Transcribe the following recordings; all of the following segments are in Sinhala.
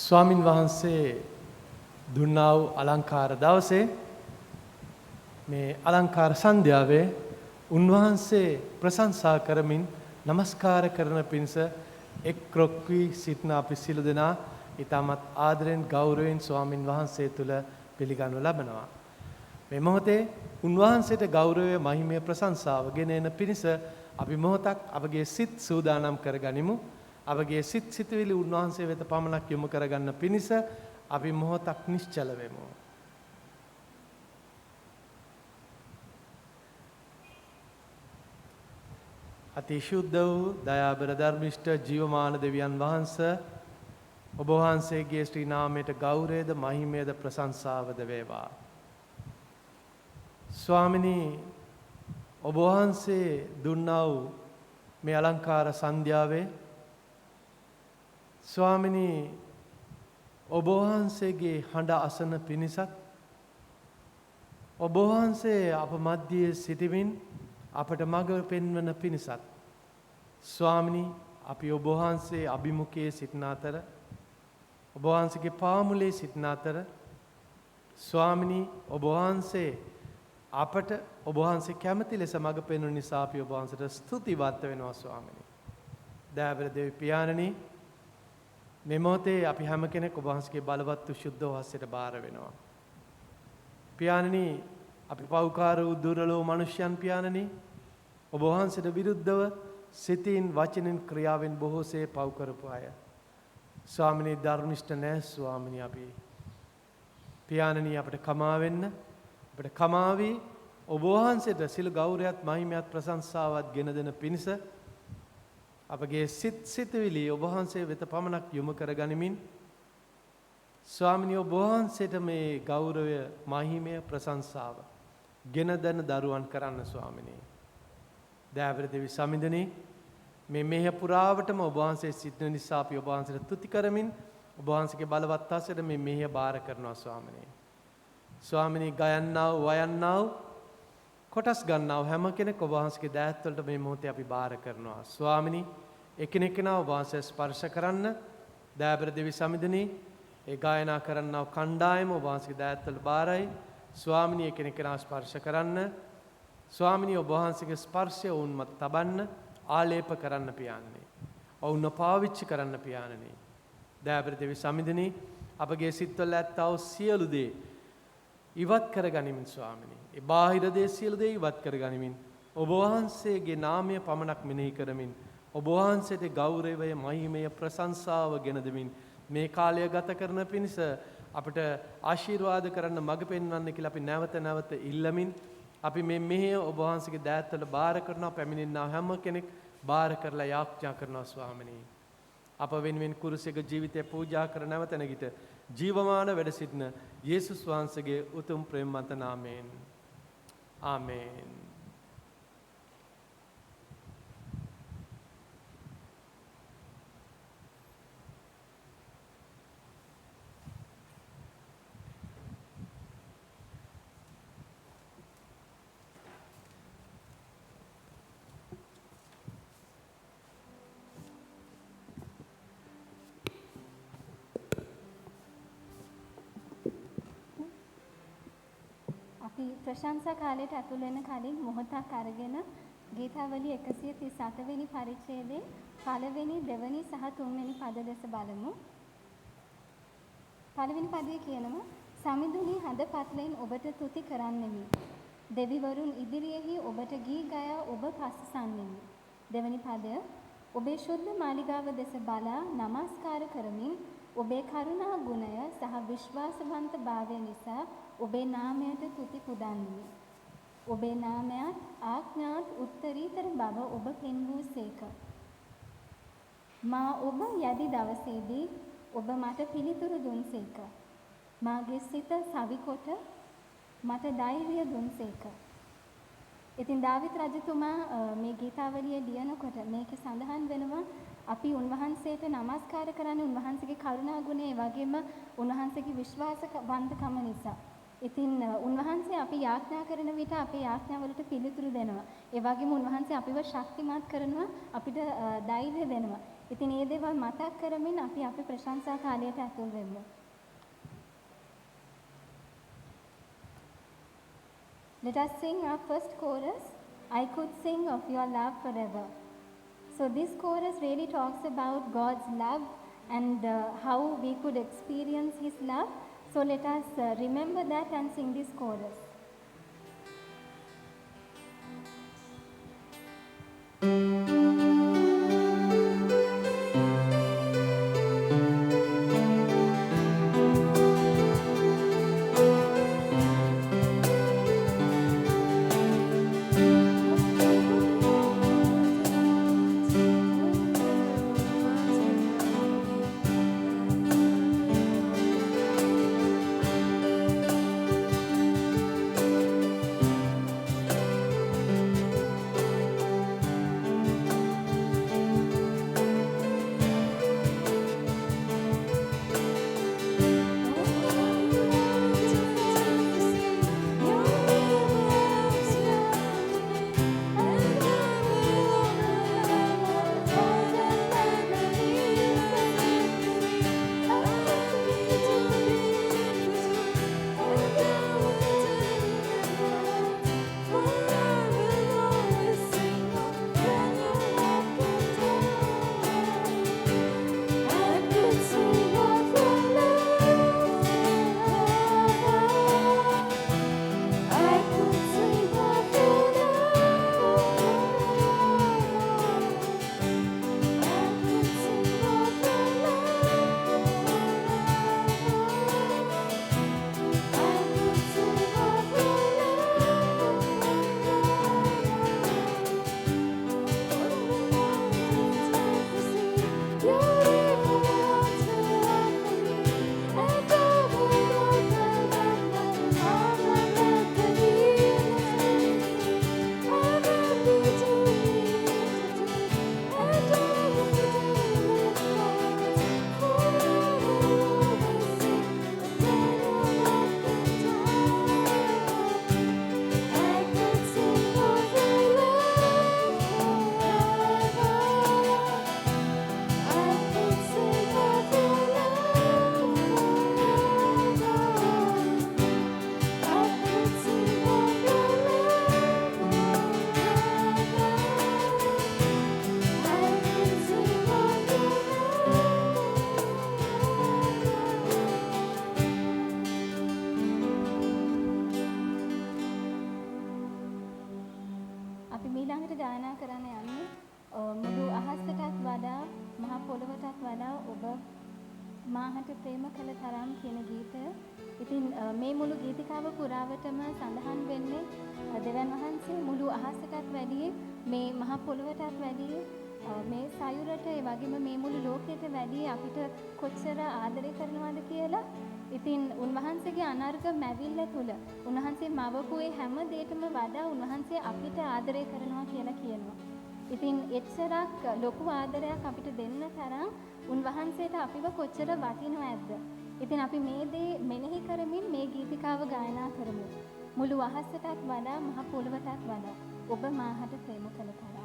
ස්වාමින් වහන්සේ දුන්නා වූ අලංකාර දවසේ මේ අලංකාර සන්ධ්‍යාවේ උන්වහන්සේ ප්‍රශංසා කරමින් නමස්කාර කරන පිණිස එක් රොක් වී සිටින අපි සියලු දෙනා ඊටමත් ආදරෙන් ගෞරවයෙන් ස්වාමින් වහන්සේ තුල පිළිගනු ලබනවා. මේ මොහොතේ උන්වහන්සේට ගෞරවය මහිමය ප්‍රශංසාව ගෙන එන පිණිස අපි මොහොතක් අපගේ සිත් සූදානම් කරගනිමු. අපගේ සිත් සිතවිලි උන්වහන්සේ වෙත පමණක් යොමු කරගන්න පිණිස අපි මොහොතක් නිශ්චල වෙමු. අතිශුද්ධ වූ දයාබර ධර්මිෂ්ඨ ජීවමාන දෙවියන් වහන්සේ ඔබ වහන්සේගේ ශ්‍රී නාමයට ගෞරවයද මහිමයද ප්‍රශංසාවද වේවා. ස්වාමිනී ඔබ වහන්සේ දුන්නා වූ මේ අලංකාර සන්ධ්‍යාවේ ස්වාමිනී ඔබ වහන්සේගේ හඬ අසන පිණිසත් ඔබ වහන්සේ අප මැදියේ සිටමින් අපට මඟ පෙන්වන පිණිසත් ස්වාමිනී අපි ඔබ වහන්සේ අභිමුඛයේ සිටින අතර ඔබ වහන්සේගේ පාමුලේ සිටින අතර ස්වාමිනී ඔබ වහන්සේ අපට ඔබ වහන්සේ කැමති ලෙස මඟ පෙන්වන නිසා අපි ඔබ වහන්සේට ස්තුතිවත් වෙනවා ස්වාමිනී. දයාබර දෙවි පියාණනි මේ මොහොතේ අපි හැම කෙනෙක් ඔබ වහන්සේගේ බලවත් වූ ශුද්ධ වහන්සේට බාර වෙනවා. පියාණනි අපි පෞකාර වූ දුර්වල වූ මනුෂ්‍යයන් පියාණනි ඔබ වහන්සේට විරුද්ධව සිතින් වචනෙන් ක්‍රියාවෙන් බොහෝසේ පව් කරපු අය. ස්වාමිනී ධර්මිෂ්ඨ නැහැ ස්වාමිනී අපි. පියාණනි අපට කමා වෙන්න අපට කමා වී ඔබ වහන්සේට සිල් ගෞරවයත් මහිමයත් ප්‍රශංසාවත් ගෙන දෙන පිණිස අපගේ සිත් සිතවිලි ඔබ වහන්සේ වෙත පමණක් යොමු කරගනිමින් ස්වාමිනී ඔබ වහන්සේට මේ ගෞරවය මහිමය ප්‍රශංසාව ගෙන දෙන දරුවන් කරන්න ස්වාමිනී. දයාබර දෙවි සමිඳුනි මේ මෙහෙ පුරාවටම ඔබ වහන්සේ සිටින නිසා අපි ඔබ වහන්සේට තුති කරමින් ඔබ වහන්සේගේ බලවත් හස්තයට මේ මෙහෙ බාර කරනවා ස්වාමිනී. ස්වාමිනී ගයන්නා වූ වයන්නා වූ කොටස් ගන්නා වූ හැම කෙනෙක් ඔබ වහන්සේගේ දෑත් වලට මේ මොහොතේ අපි බාර කරනවා ස්වාමිනී. එකිනෙකනා ඔබ වහන්සේ ස්පර්ශ කරන්න දයාබර දෙවි සමිඳුනි ඒ ගායනා කරන්නා වූ කණ්ඩායම ඔබ වහන්සේගේ දෑත් වලට බාරයි ස්වාමිනී. එකිනෙකනා ස්පර්ශ කරන්න ස්වාමිනී ඔබ වහන්සේගේ ස්පර්ශය වුන් මත තබන්න ආලේප කරන්න පියාණනි. ඔවුන් පාවිච්චි කරන්න පියාණනි. දයාබර දෙවි සමිඳුනි අපගේ සිත්වල ඇත්තා වූ සියලු දේ ඉවත් කරගනිමින් ස්වාමිනී. ඒ බාහිර දේ සියලු දේ ඉවත් කරගනිමින් ඔබ වහන්සේගේ නාමය පමණක් මෙනෙහි කරමින් ඔබ වහන්සේට ගෞරවය මහිමය ප්‍රශංසාව ගෙන දෙමින් මේ කාලය ගත කරන පිණිස අපට ආශිර්වාද කරන්න මඟ පෙන්වන්න කියලා අපි නැවත නැවත ඉල්ලමින් අපි මේ මෙහෙය ඔබ වහන්සේගේ දෑත් වල බාර කරනවා. පැමිණෙනා හැම කෙනෙක් බාර කරලා යාඥා කරනවා ස්වාමිනී. අප වෙනුවෙන් කුරුසයක ජීවිතය පූජා කර නැවත නැගිට ජීවමාන වැඩ සිටින යේසුස් වහන්සේගේ උතුම් ප්‍රේමවන්ත නාමයෙන් ආමේන්. ප්‍රශංසා කාලයට ඇතුල් වෙන කලින් මොහොතක් අරගෙන ගීතාවලිය 137 වෙනි පරිච්ඡේදයේ පළවෙනි දෙවෙනි සහ තුන්වෙනි පද දෙස බලමු. පළවෙනි පදයේ කියනවා සමිඳුනි හඳ පත්ලෙන් ඔබට තුති කරන්නෙමි. දෙවිවරුන් ඉදිරියෙහි ඔබට ගී ගයා ඔබ පස්සසන්නෙමි. දෙවෙනි පදය ඔබේ ශුද්ධ මාලිගාව දෙස බලා නමස්කාර කරමින් ඔබේ කරුණා ගුණය සහ විශ්වාසවන්ත භාවය නිසා ඔබේ නාමයට තුති පුදන්නෙමි. ඔබේ නාමයත් ආඥාත් උත්තරීතර බව ඔබ පෙන්වූ සේක. මා ඔබ යදි දවසේදී ඔබ මට පිළිතුරු දුන්සේක. මාගේ සිත සවිකොට මට ධෛර්යය දුන්සේක. ඉතින් දාවිත් රජතුමා මේ ගීතාවලිය ලියනකොට මේකේ සඳහන් වෙනවා අපි උන්වහන්සේට නමස්කාර කරන්නේ උන්වහන්සේගේ කරුණා ගුණය ඒ වගේම උන්වහන්සේගේ විශ්වාසවන්තකම නිසා. ඉතින් උන්වහන්සේ අපි යාඥා කරන විට අපේ යාඥාවලට පිළිතුරු දෙනවා. ඒ වගේම උන්වහන්සේ අපිව ශක්තිමත් කරනවා අපිට ධෛර්යය දෙනවා. ඉතින් ඒ දේවල් මතක් කරමින් අපි අපේ ප්‍රශංසා කාලයට ඇතුල් වෙමු. Let us sing our first chorus, I could sing of your love forever. So this chorus really talks about God's love and how we could experience his love. So let us remember that and sing this chorus. අපි ඊළඟට ගායනා කරන්න යන්නේ මුළු අහසටත් වඩා මහ පොළොවටත් වඩා ඔබ මාහට ප්‍රේම කළ තරම් කියන ගීතය. ඉතින් මේ මුළු ගීතිකාව පුරාවටම සඳහන් වෙන්නේ දෙවන් වහන්සේ මුළු අහසටත් වැඩිය මේ මහ පොළොවටත් වැඩිය මේ සයුරට ඒ වගේම මේ මුළු ලෝකයට වැඩිය අපිට කොච්චර ආදරය කරනවද කියලා. ඉතින් උන්වහන්සේගේ අනර්ග මැවිල්ල තුල උන්වහන්සේ මවපු ඒ හැම දෙයකම වඩා උන්වහන්සේ අපිට ආදරය කරනවා කියලා කියනවා. ඉතින් එච්චරක් ලොකු ආදරයක් අපිට දෙන්න තරම් උන්වහන්සේට අපිව කොච්චර වටිනවද? ඉතින් අපි මේ දේ මෙනෙහි කරමින් මේ ගීතිකාව ගායනා කරමු. මුළු අහසටත් වඩා මහ පොළොවටත් වඩා ඔබ මාහට ප්‍රේම කළ තරම්.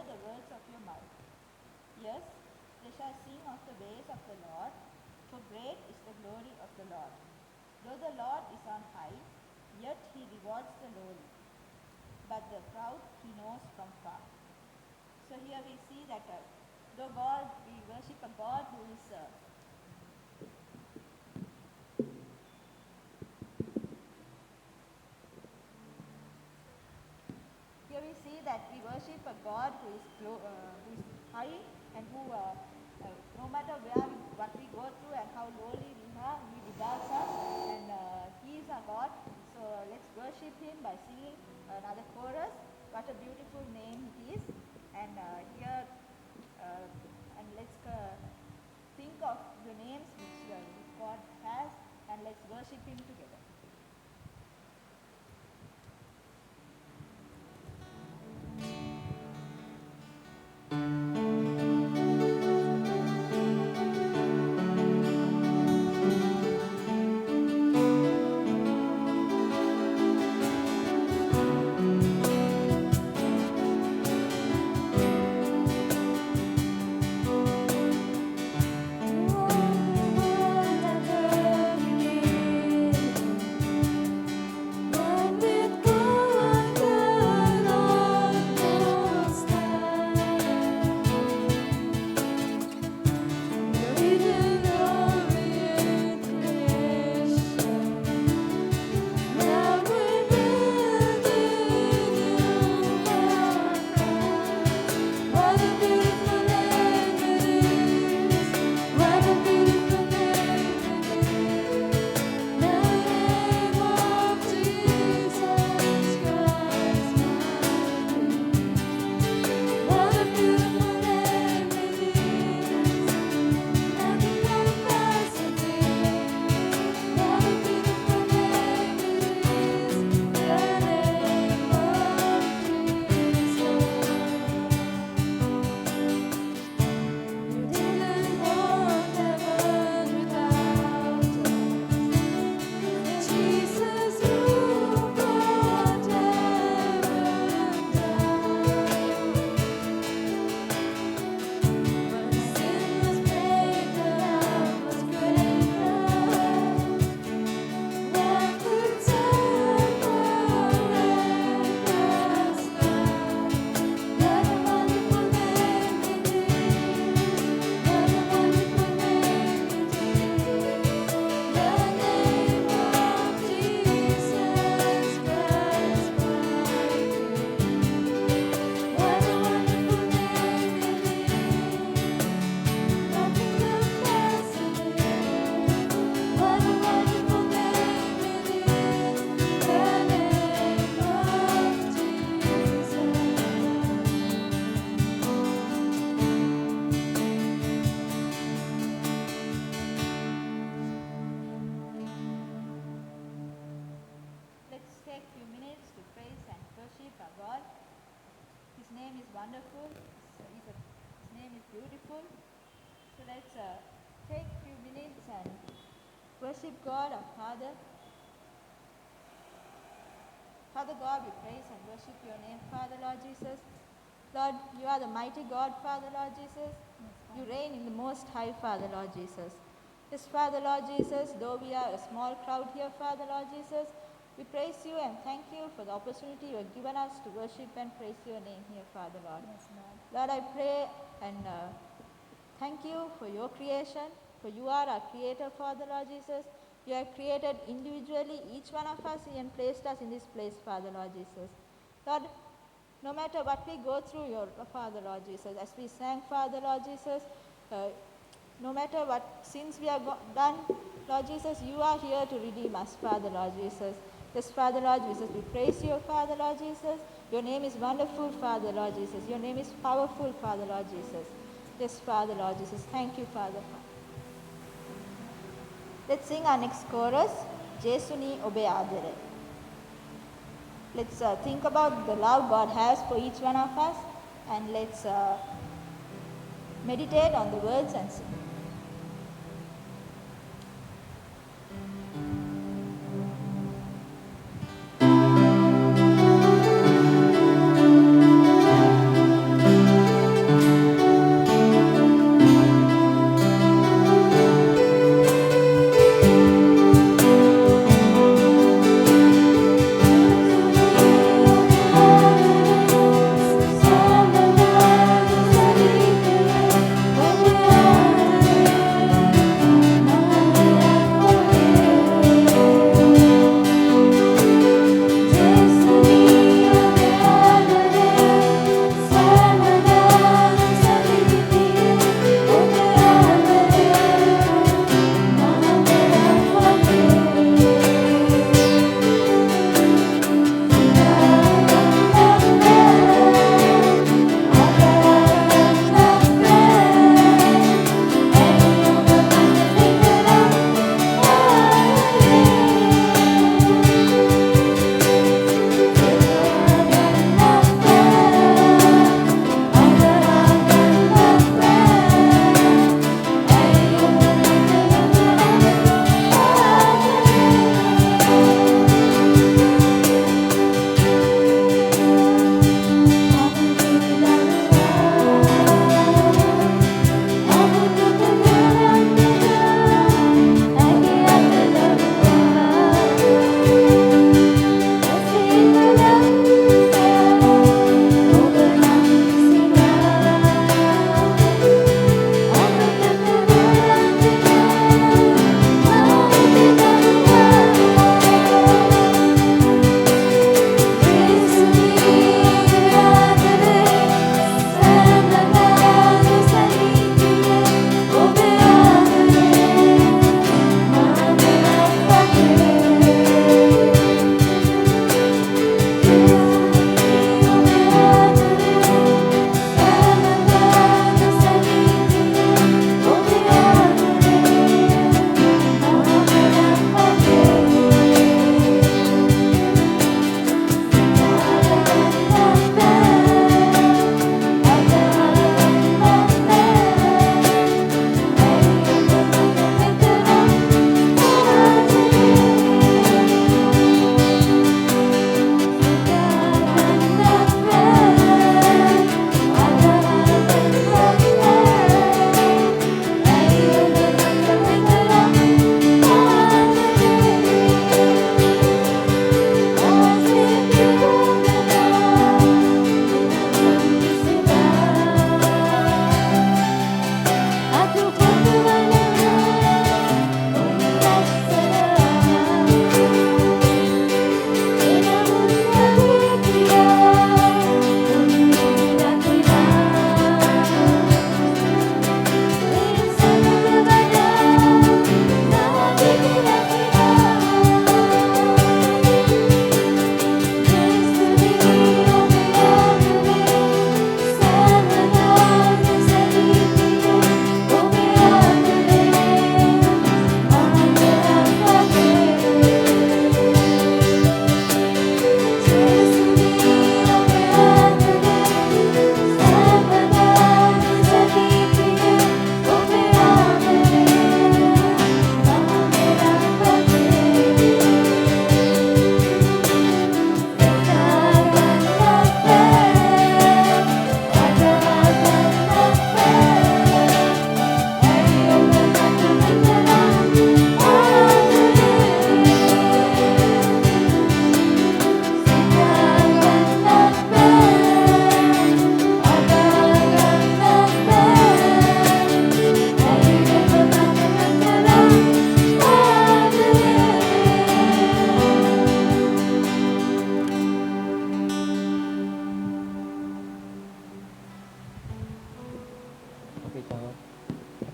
the words of your mouth. Yes, they shall sing of the ways of the Lord, for great is the glory of the Lord. Though the Lord is on high, yet he rewards the lowly, but the proud he knows from far. So here we see that though we worship a God who is here we see that we worship a God who is high and who, no matter what we go through and how lowly we are, he regards us and he is our God. So let's worship him by singing another chorus. What a beautiful name it is. And here, and let's think of the names which God has, and let's worship him together. Wonderful. His name is beautiful. So let's take a few minutes and worship God, our Father. Father God, we praise and worship your name, Father Lord Jesus. Lord, you are the mighty God, Father Lord Jesus. You reign in the most high, Father Lord Jesus. Yes, Father Lord Jesus, though we are a small crowd here, Father Lord Jesus, we praise you and thank you for the opportunity you have given us to worship and praise your name here, Father Lord. Yes, Lord. Lord, I pray and thank you for your creation, for you are our creator, Father Lord Jesus. You have created individually each one of us and placed us in this place, Father Lord Jesus. Lord, no matter what we go through, your Father Lord Jesus, as we sang, Father Lord Jesus, no matter what sins we have done, Lord Jesus, you are here to redeem us, Father Lord Jesus. Yes, Father Lord Jesus, we praise you, Father Lord Jesus. Your name is wonderful, Father Lord Jesus. Your name is powerful, Father Lord Jesus. Yes, Father Lord Jesus. Thank you, Father. Let's sing our next chorus, Jesuni Obe Adere. Let's think about the love God has for each one of us, and let's meditate on the words and sing.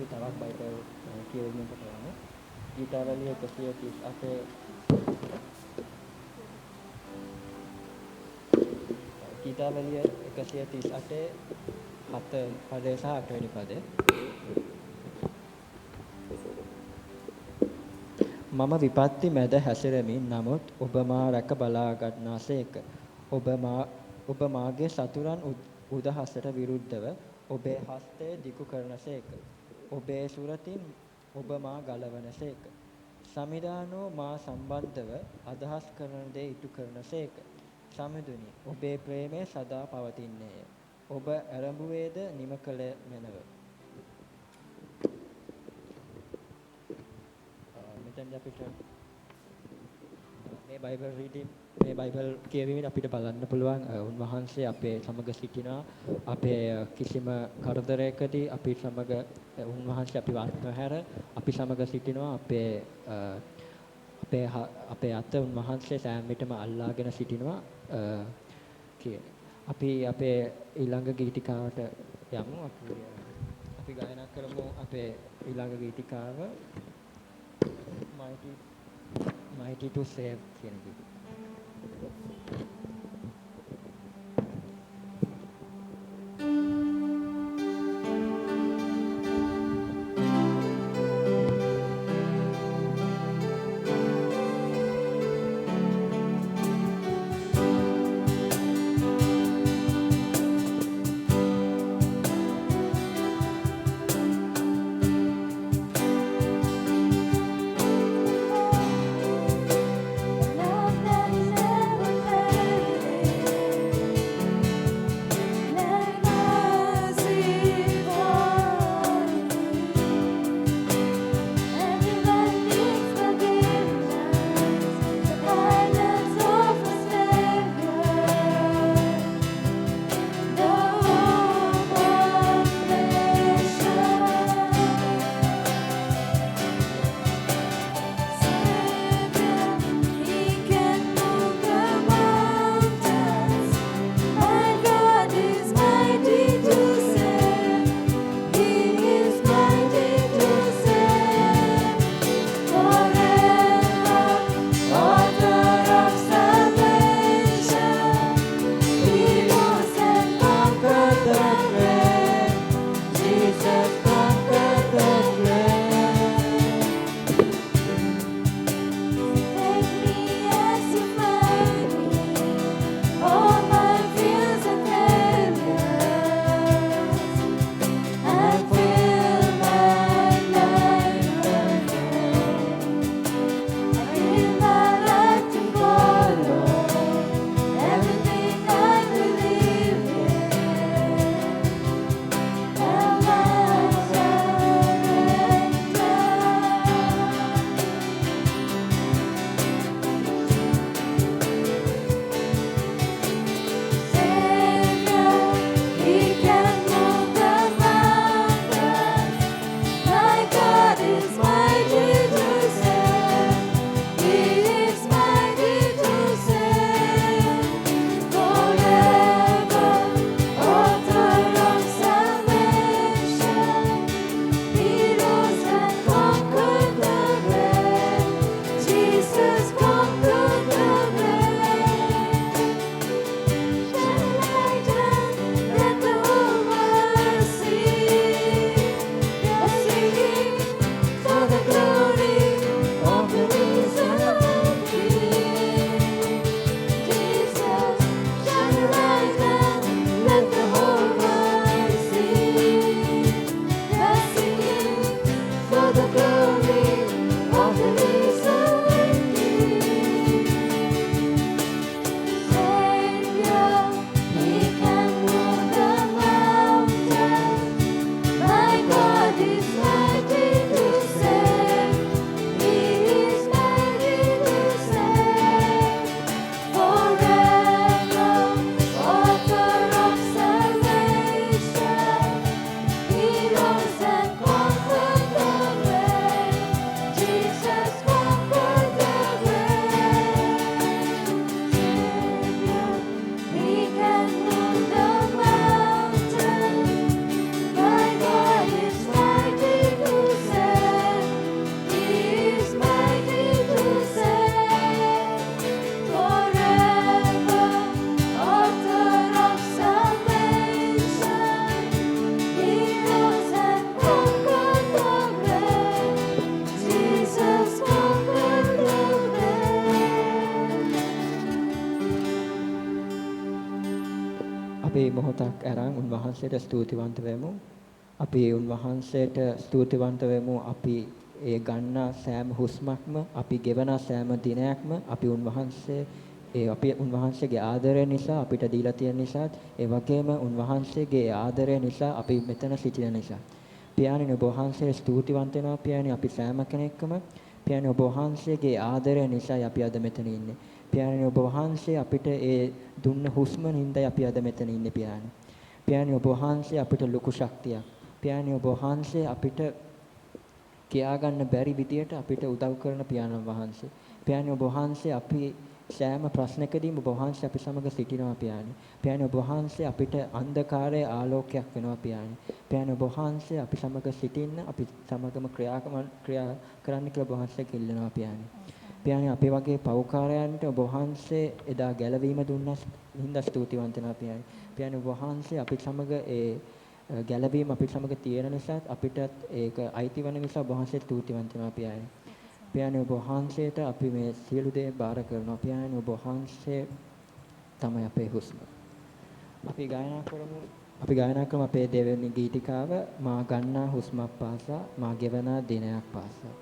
අපි තවත් බයිබල් කියවීමකට කරමු. ගීතාවලිය 138 ගීතාවලිය 138 7 පදය සහ 8 වෙනි පදය. මම විපත්ති මැද හැසිරෙමින් නමුත් ඔබ මා රැක බලා ගන්නාසේක. ඔබ මාගේ සතුරන් උදහසට විරුද්ධව ඔබේ හස්තය දිගු කරනසේක. ඔබේ සුරතින් ඔබ මා ගලවනසේක. සමිදානෝ මා සම්බන්ධව අදහස් කරන දේ ඉටු කරනසේක. සමිඳුනි ඔබේ ප්‍රේමය සදා පවතින්නේය. ඔබ ඇරඹුවේද නිම කළ මැනව. මෙතෙන්දී අපිට මේ බයිබල් රීඩින් මේ බයිබල් කියවීමෙන් අපිට බලන්න පුළුවන් උන්වහන්සේ අපේ සමග සිටිනවා. අපේ කිසිම කරදරයකදී අපි සමග උන්වහන්සේ අපිව අත්හැර අපි සමග සිටිනවා. අපේ අත උන්වහන්සේ සෑම විටම අල්ලාගෙන සිටිනවා කියන. අපි අපේ ඊළඟ ගීතිකාවට යමු. අපි ගායනා කරමු අපේ ඊළඟ ගීතිකාව Mighty to Save කියන ගීතය. මොහොතක් අරන් උන්වහන්සේට ස්තුතිවන්ත වෙමු. අපි උන්වහන්සේට ස්තුතිවන්ත වෙමු. අපි ඒ ගන්න සෑම හුස්මක්ම, අපි ගෙවන සෑම දිනයක්ම අපි උන්වහන්සේගේ ආදරය නිසා අපිට දීලා තියෙන නිසා, ඒ වගේම උන්වහන්සේගේ ආදරය නිසා අපි මෙතන සිටින නිසා. පියාණන් ඔබ වහන්සේ ස්තුතිවන්ත වෙනවා පියාණන් අපි සෑම කෙනෙක්ම. පියාණන් ඔබ වහන්සේගේ ආදරය නිසා අපි අද මෙතන ඉන්නේ. පියාණන් ඔබ වහන්සේ අපිට ඒ දුන්න හුස්ම නින්දයි අපි අද මෙතන ඉන්නේ පියාණන්. පියාණන් ඔබ වහන්සේ අපිට ලොකු ශක්තියක්. පියාණන් ඔබ වහන්සේ අපිට කියා ගන්න බැරි විදියට අපිට උදව් කරන පියාණන් වහන්සේ. පියාණන් ඔබ වහන්සේ අපි සෑම ප්‍රශ්නකදීම ඔබ වහන්සේ අපි සමග සිටිනවා පියාණන්. පියාණන් ඔබ වහන්සේ අපිට අන්ධකාරයේ ආලෝකයක් වෙනවා පියාණන්. පියාණන් ඔබ වහන්සේ අපි සමග සිටින්න, අපි සමගම ක්‍රියා කරන්න කියලා ඔබ වහන්සේ කිල්ලනවා පියාණන්. පියාණන් අපේ වගේ පෞකාරයන්ට ඔබ වහන්සේ එදා ගැලවීම දුන්නා හින්දා ස්තුතිවන්ත වෙනවා පියාණන්. පියාණන් ඔබ වහන්සේ අපි සමග ඒ ගැලවීම අපි සමග තියෙන නිසා අපිටත් ඒක අයිති වෙන නිසා ඔබ වහන්සේ ස්තුතිවන්ත වෙනවා පියාණන්. පියාණන් ඔබ වහන්සේට අපි මේ සියලු දේ බාර කරනවා පියාණන්. ඔබ වහන්සේ තමයි අපේ හුස්ම. අපි ගායනා කරමු අපේ දෙවෙනි ගීතිකාව මා ගන්නා හුස්මක් පාසා මා ගෙවන දිනයක් පාසා.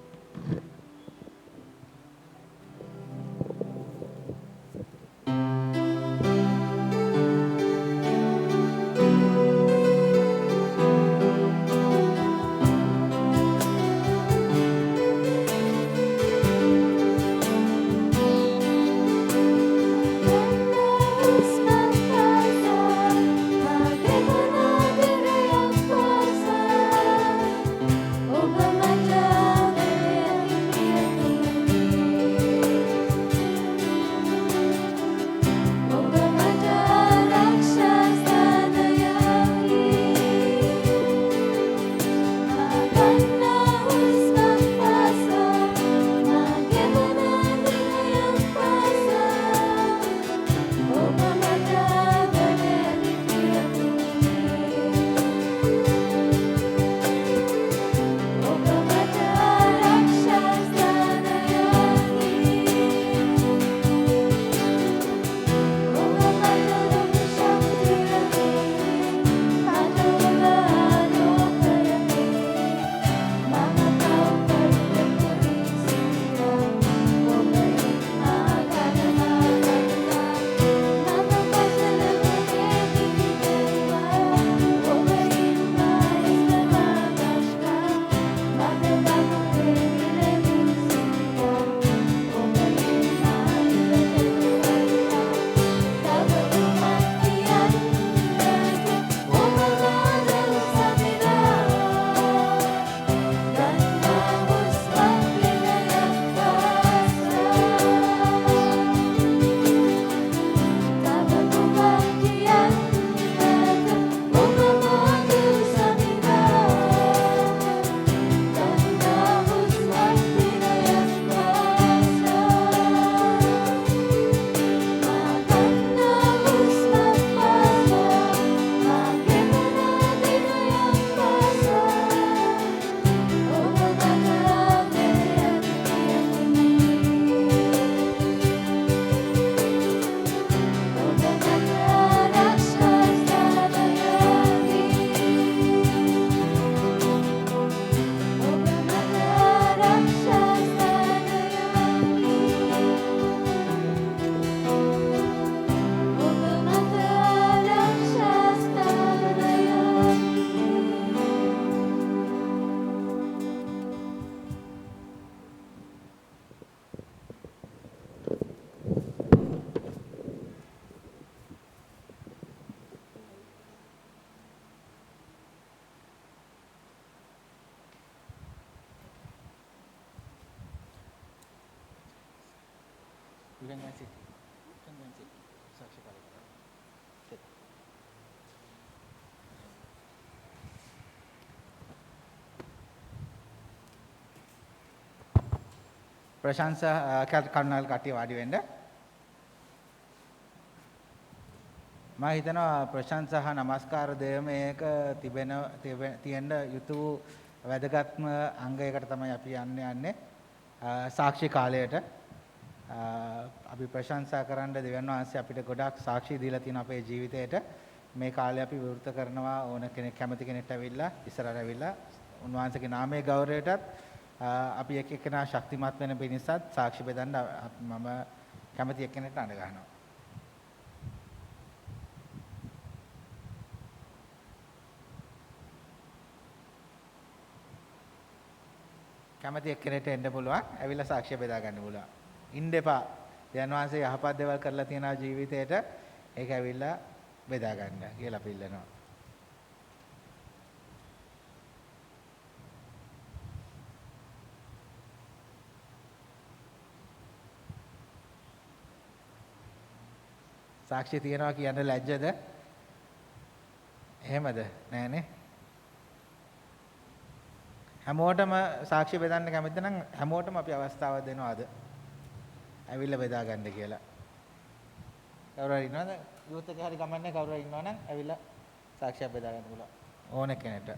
You can go and sit. You can go and sit. Sakshi Palika. Sit. ප්‍රශංසා කරුණාකර කට්ටිය වාඩි වෙන්න. මම හිතනවා ප්‍රශංසා හා නමස්කාර දෙයම මේක තියෙන යුතු වැදගත්ම අංගයකට තමයි අපි යන්නේ සාක්ෂි කාලයට. අපි ප්‍රශංසා කරන්න දෙවියන් වහන්සේ අපිට ගොඩක් සාක්ෂි දීලා තියෙන අපේ ජීවිතේට. මේ කාලේ අපි විවෘත කරනවා ඕන කෙනෙක් කැමති කෙනෙක්ට ඇවිල්ලා ඉස්සරහට ඇවිල්ලා උන්වහන්සේගේ නාමයේ ගෞරවයටත් අපි එක එකනා ශක්තිමත් වෙන පිණිසත් සාක්ෂි බෙදන්න මම කැමති එක්කෙනෙක්ට අඬ ගන්නවා. කැමති එක්කෙනෙක්ට එන්න පුළුවන්. ඇවිල්ලා සාක්ෂි බෙදා ගන්න පුළුවන්. ඉන්න එපා. දෙවියන් වහන්සේ යහපත් දේවල් කරලා තියෙන ජීවිතේට ඒක ඇවිල්ලා බෙදා ගන්න කියලා අපි ඉල්ලනවා. සාක්ෂි තියනවා කියන්න ලැජ්ජද? එහෙමද? නෑනේ. හැමෝටම සාක්ෂි බෙදන්න කැමති නම් හැමෝටම අපි අවස්ථාවක් දෙනවා අද. ඇවිල්ලා බෙදා ගන්න කියලා. කවුරු හරි ඉන්නවද? යූත් එකේ හරි ගමන්නේ කවුරු හරි ඉන්නවනම් ඇවිල්ලා සාක්ෂියක් බෙදා ගන්න පුළුවන්. ඕන කෙනෙක්ට.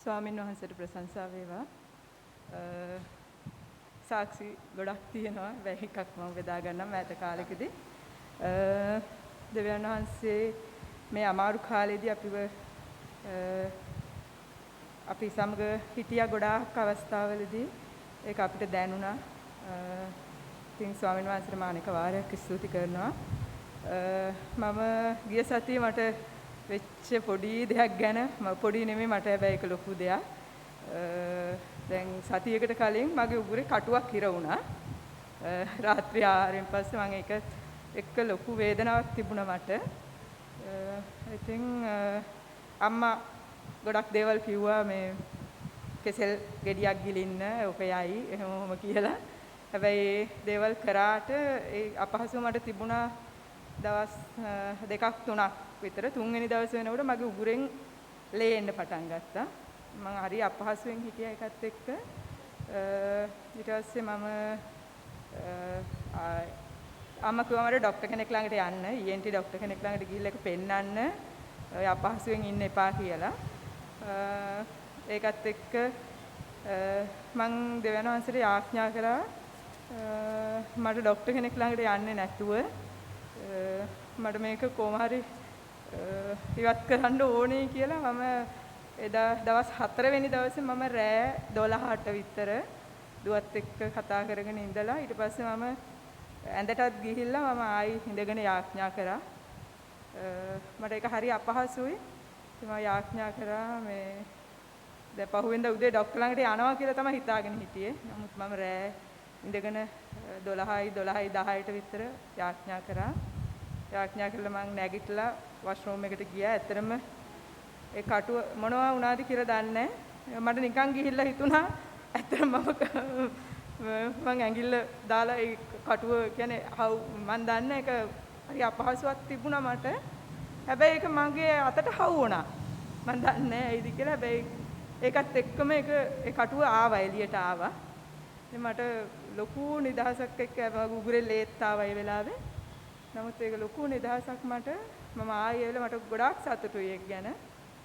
ස්වාමීන් වහන්සේට ප්‍රශංසා වේවා. සාක්ෂි ගොඩක් තියෙනවා. වැය එකක් මම බෙදා ගන්නම් මෑත කාලෙකදී. දෙවියන් වහන්සේ මේ අමාරු කාලෙදී අපි සමග හිටියා ගොඩාක් අවස්ථාවලදී. ඒක අපිට දැනුණා. ඉතින් ස්වාමීන් වහන්සේට මා අනේක වාරයක් ස්තුති කරනවා. මම ගිය සතියේ මට වෙච්ච පොඩි දෙයක් ගැන පොඩි නෙමෙයි මට හැබැයි ඒක ලොකු දෙයක්. දැන් සතියකට කලින් මගේ උගුරේ කටුවක් හිර වුණා. රාත්‍රී 6න් පස්සේ මම ඒක එක්ක ලොකු වේදනාවක් තිබුණා මට. ඉතින් අම්මා ගොඩක් දේවල් කිව්වා මේ කෙසෙල් ගෙඩියක් ගිලින්න ඔක යයි එහෙමම කියලා. හැබැයි ඒ දේවල් කරාට ඒ අපහසුව මට තිබුණා දවස් 2ක් 3ක් විතර. තුන්වෙනි දවසේ වෙනකොට මගේ උගුරෙන් ලේ එන්න පටන් ගත්තා. මම හරි අපහසුවෙන් හිටියා ඒකත් එක්ක. ඊට පස්සේ මම අම්මා කිව්වා මට ડોක්ටර් කෙනෙක් ළඟට යන්න. ENT ડોක්ටර් කෙනෙක් ළඟට ගිහිල්ලා ඒක පෙන්නන්න. ඔය අපහසුවෙන් ඉන්න එපා කියලා. ඒකත් එක්ක මම දෙවියන් වහන්සේට යාඥා කරා මට ડોක්ටර් කෙනෙක් ළඟට යන්නේ නැතුව මට මේක කොහොම හරි ඉවත් කරන්න ඕනේ කියලා මම එදා දවස් 4 වෙනි දවසේ මම රෑ 12ට විතර දුවත් එක්ක කතා කරගෙන ඉඳලා ඊට පස්සේ මම ඇඳටත් ගිහිල්ලා මම ආයි ඉඳගෙන යාඥා කරා. මට ඒක හරි අපහසුයි. ඉතින් මම යාඥා කරා මේ දැන් පහුවෙන්ද උදේ ડોක්ටර් ළඟට යනවා කියලා තමයි හිතාගෙන හිටියේ. නමුත් මම රෑ ඉඳගෙන 12යි 10ට විතර යාඥා කරා. යාඥා කළා මම නැගිටලා වොෂ්රූම් එකට ගියා. ඇත්තටම ඒ කටුව මොනවා වුණාද කියලා දන්නේ නැහැ. මට නිකන් ගිහිල්ලා හිතුණා ඇත්තටම මම ඇඟිල්ල දාලා ඒ කටුව කියන්නේ මම දන්නේ ඒක හරි අපහසුවක් තිබුණා මට. හැබැයි ඒක මගේ අතට හවු වුණා. මම දන්නේ නැහැ ඒද කියලා. හැබැයි ඒකත් එක්කම ඒ කටුව ආවා එළියට ආවා. ඉතින් මට ලොකු නිදහසක් එක්ක උගුරේ ලේත් ආවා ඒ වෙලාවේ. නමුත් ඒක ලොකු නිදහසක් මට. මම ආයෙ එවල මට ගොඩාක් සතුටුයි ඒක ගැන.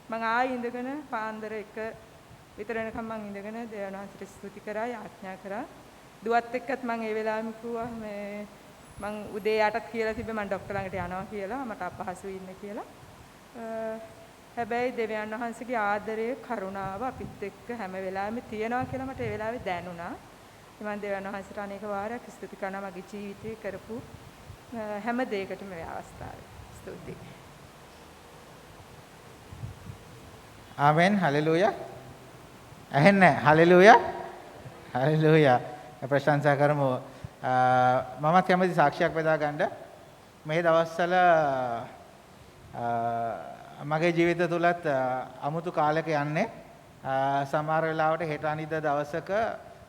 මම ආයෙ ඉඳගෙන පාන්දර 1 විතර වෙනකම් මම ඉඳගෙන දෙවියන් වහන්සේට ස්තුති කරා යාඥා කරා. දුවත් එක්කත් මම ඒ වෙලාවෙම කිව්වා මේ මම උදේ 8ට කියලා තිබ්බේ මම ડોක්ටර් ළඟට යනවා කියලා. මට අපහසුයි ඉන්න කියලා. හැබැයි දෙවියන් වහන්සේගේ ආදරය කරුණාව අපිත් එක්ක හැම වෙලාවෙම තියෙනවා කියලා මට ඒ වෙලාවේ දැනුණා. මම දෙවියන් වහන්සේට අනේක වාරයක් ස්තුති කරනවා මගේ ජීවිතේ කරපු හැම දෙයකටම මේ අවස්ථාවේ. ස්තුතියි. ආමෙන් හලෙලූයා. ඇහෙන්නේ හලෙලූයා. හලෙලූයා. ප්‍රශංසා කරමු. මමත් කැමති සාක්ෂියක් බෙදා ගන්න. මේ දවස්වල මගේ ජීවිතය තුලත් අමුතු කාලයක යන්නේ. සමහර වෙලාවට හෙට අනිද්දා දවසක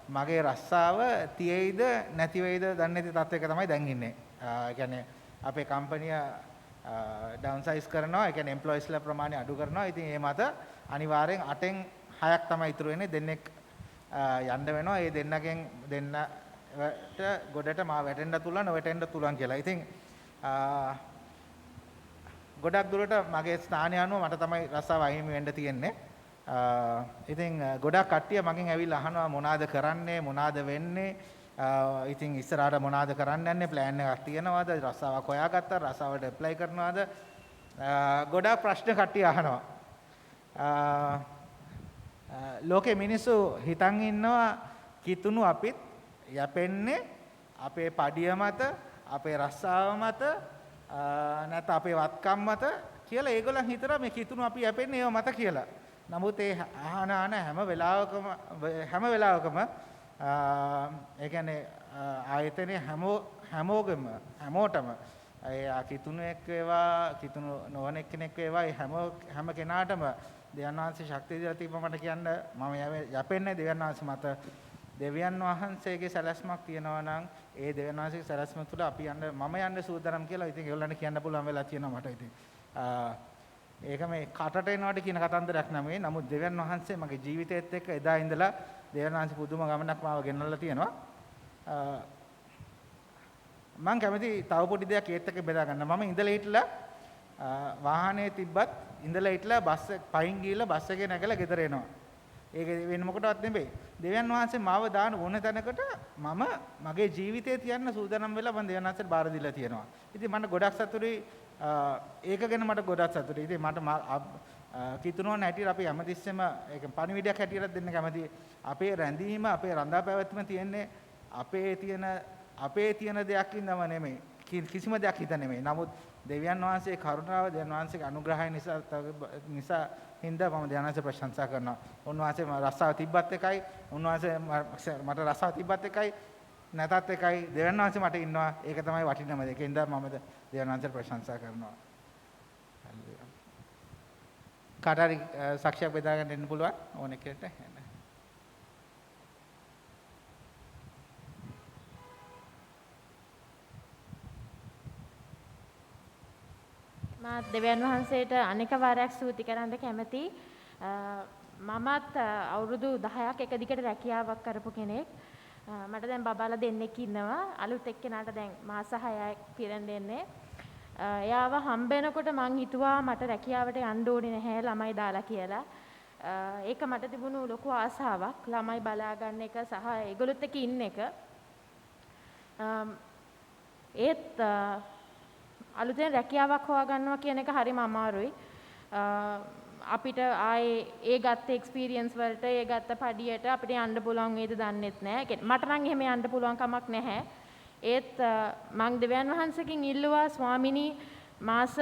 මගේ රස්සාව තියෙයිද නැති වෙයිද දන්නේ නැති තත්වයක තමයි දැන් ඉන්නේ. ඒ කියන්නේ අපේ කම්පැනි ඩවුන් සයිස් කරනවා. ඒ කියන්නේ එම්ප්ලොයිස්ලා ප්‍රමාණය අඩු කරනවා. ඉතින් ඒ මත අනිවාර්යෙන් 8න් 6ක් තමයි ඉතුරු වෙන්නේ. දෙන්නෙක් යන්න වෙනවා. ඒ දෙන්නගෙන් දෙන්නට ගොඩට මා වැටෙන්න තුලන් නොවැටෙන්න තුලන් කියලා. ඉතින් ගොඩක් දුරට මගේ ස්ථානය අනුව මට තමයි රස්සාව අහිමි වෙන්න තියෙන්නේ. ඉතින් ගොඩක් කට්ටිය මගෙන් ඇවිල්ලා අහනවා මොනවාද කරන්නේ මොනවාද වෙන්නේ. ඉතින් ඉස්සරහට මොනවාද කරන්න යන්නේ ප්ලෑන් එකක් තියෙනවද රස්සාවක් හොයාගත්තා රස්සාවට ඇප්ලයි කරනවද ගොඩක් ප්‍රශ්න කට්ටිය අහනවා. ලෝකේ මිනිස්සු හිතන් ඉන්නවා කිතුණු අපිත් යැපෙන්නේ අපේ පඩිය මත අපේ රස්සාව මත නැත්නම් අපේ වත්කම් මත කියලා ඒගොල්ලන් හිතනවා මේ කිතුණු අපි යැපෙන්නේ ඒව මත කියලා. නමුත් ඒ අහන හැම වෙලාවකම ඒ කියන්නේ ආයතනයේ හැමෝටම ඒ කිතුණු එක් වේවා කිතුණු නොවන කෙනෙක් වේවා ඒ හැම කෙනාටම දෙවියන් වහන්සේ ශක්තිය දීලා තිබ්බ මට කියන්න මම යැපෙන්නේ දෙවියන් වහන්සේ මත. දෙවියන් වහන්සේගේ සැලැස්මක් තියෙනවා නම් ඒ දෙවියන් වහන්සේගේ සැලැස්ම තුළ අපි මම යන්න සූදානම් කියලා ඉතින් ඒගොල්ලන්ට කියන්න පුළුවන් වෙලා තියෙනවා මට ඉතින්. ඒක මේ කටට එනවාට කියන කතන්දරයක් නෙමෙයි. නමුත් දෙවියන් වහන්සේ මගේ ජීවිතයේත් එක්ක එදා ඉඳලා දෙවියන් වහන්සේ පුදුම ගමනක් මාව ගෙනල්ලා තියෙනවා. මම කැමති තව පොඩි දෙයක් ඒත් එක්ක බෙදා ගන්න. මම ඉඳලා හිටලා වාහනේ තිබ්බත් ඉඳලා හිටලා බස් එක පයින් ගිහලා බස් එකේ නැගලා ගෙදර එනවා. ඒක වෙන මොකටවත් නෙමෙයි. දෙවියන් වහන්සේ මාව දාන ඕන තැනකට මම මගේ ජීවිතේ තියන්න සූදානම් වෙලා මම දෙවියන් වහන්සේට බාර දීලා තියෙනවා. ඉතින් මට ගොඩක් සතුටුයි. ඒක ගැන මට ගොඩක් සතුටුයි. ඉතින් මට කිතුණුවන් හැටියට අපි හැමතිස්සෙම ඒක පණිවිඩයක් හැටියට දෙන්න කැමතියි. අපේ රැඳීම, අපේ රඳා පැවැත්ම තියෙන්නේ අපේ තියෙන දෙයක් ඉන්නව නෙමෙයි. කිසිම දෙයක් හිත නෙමෙයි. නමුත් දෙවියන් වහන්සේ කරුණාව, දෙවියන් වහන්සේගේ අනුග්‍රහය නිසා හින්දා මම දෙවියන් වහන්සේ ප්‍රශංසා කරනවා. උන්වහන්සේ රස්සාව තිබ්බත් එකයි, උන්වහන්සේ මට රස්සාව තිබ්බත් එකයි, නැතත් එකයි. දෙවියන් වහන්සේ මට ඉන්නවා. ඒක තමයි වටිනම දේ. ඒකින්ද මම දෙවියන් වහන්සේට ප්‍රශංසා කරනවා. කාටරි සාක්ෂියක් බෙදා ගන්න දෙන්න පුළුවන් ඕන කෙනෙක්ට. මා දෙවියන් වහන්සේට අනෙක් වාරයක් ස්තුති කරන්න කැමතියි. මමත් අවුරුදු 10ක් එක දිගට රැකියාවක් කරපු කෙනෙක්. මට දැන් බබාලා දෙන්නෙක් ඉන්නවා. අලුත් එක්කෙනාට දැන් මාස 6ක් පිරෙන්න දෙන්නේ. එයාව හම්බෙනකොට මං හිතුවා මට රැකියාවට යන්න ඕනේ නැහැ ළමයි දාලා කියලා. ඒක මට තිබුණු ලොකු ආසාවක්. ළමයි බලා ගන්න එක සහ ඒගොල්ලොත් එක්ක ඉන්න එක. ඒත් අලුතෙන් රැකියාවක් හොයාගන්නවා කියන එක හරිම අමාරුයි. අපිට ආයේ ඒ ගත්ත එක්ස්පීරියන්ස් වලට ඒ ගත්ත පඩියට අපිට යන්න පුළුවන් වේද දන්නෙත් නැහැ. මට නම් එහෙම යන්න පුළුවන් කමක් නැහැ. ඒත් මං දෙවියන් වහන්සේගෙන් ඉල්ලුවා ස්වාමිනී මාස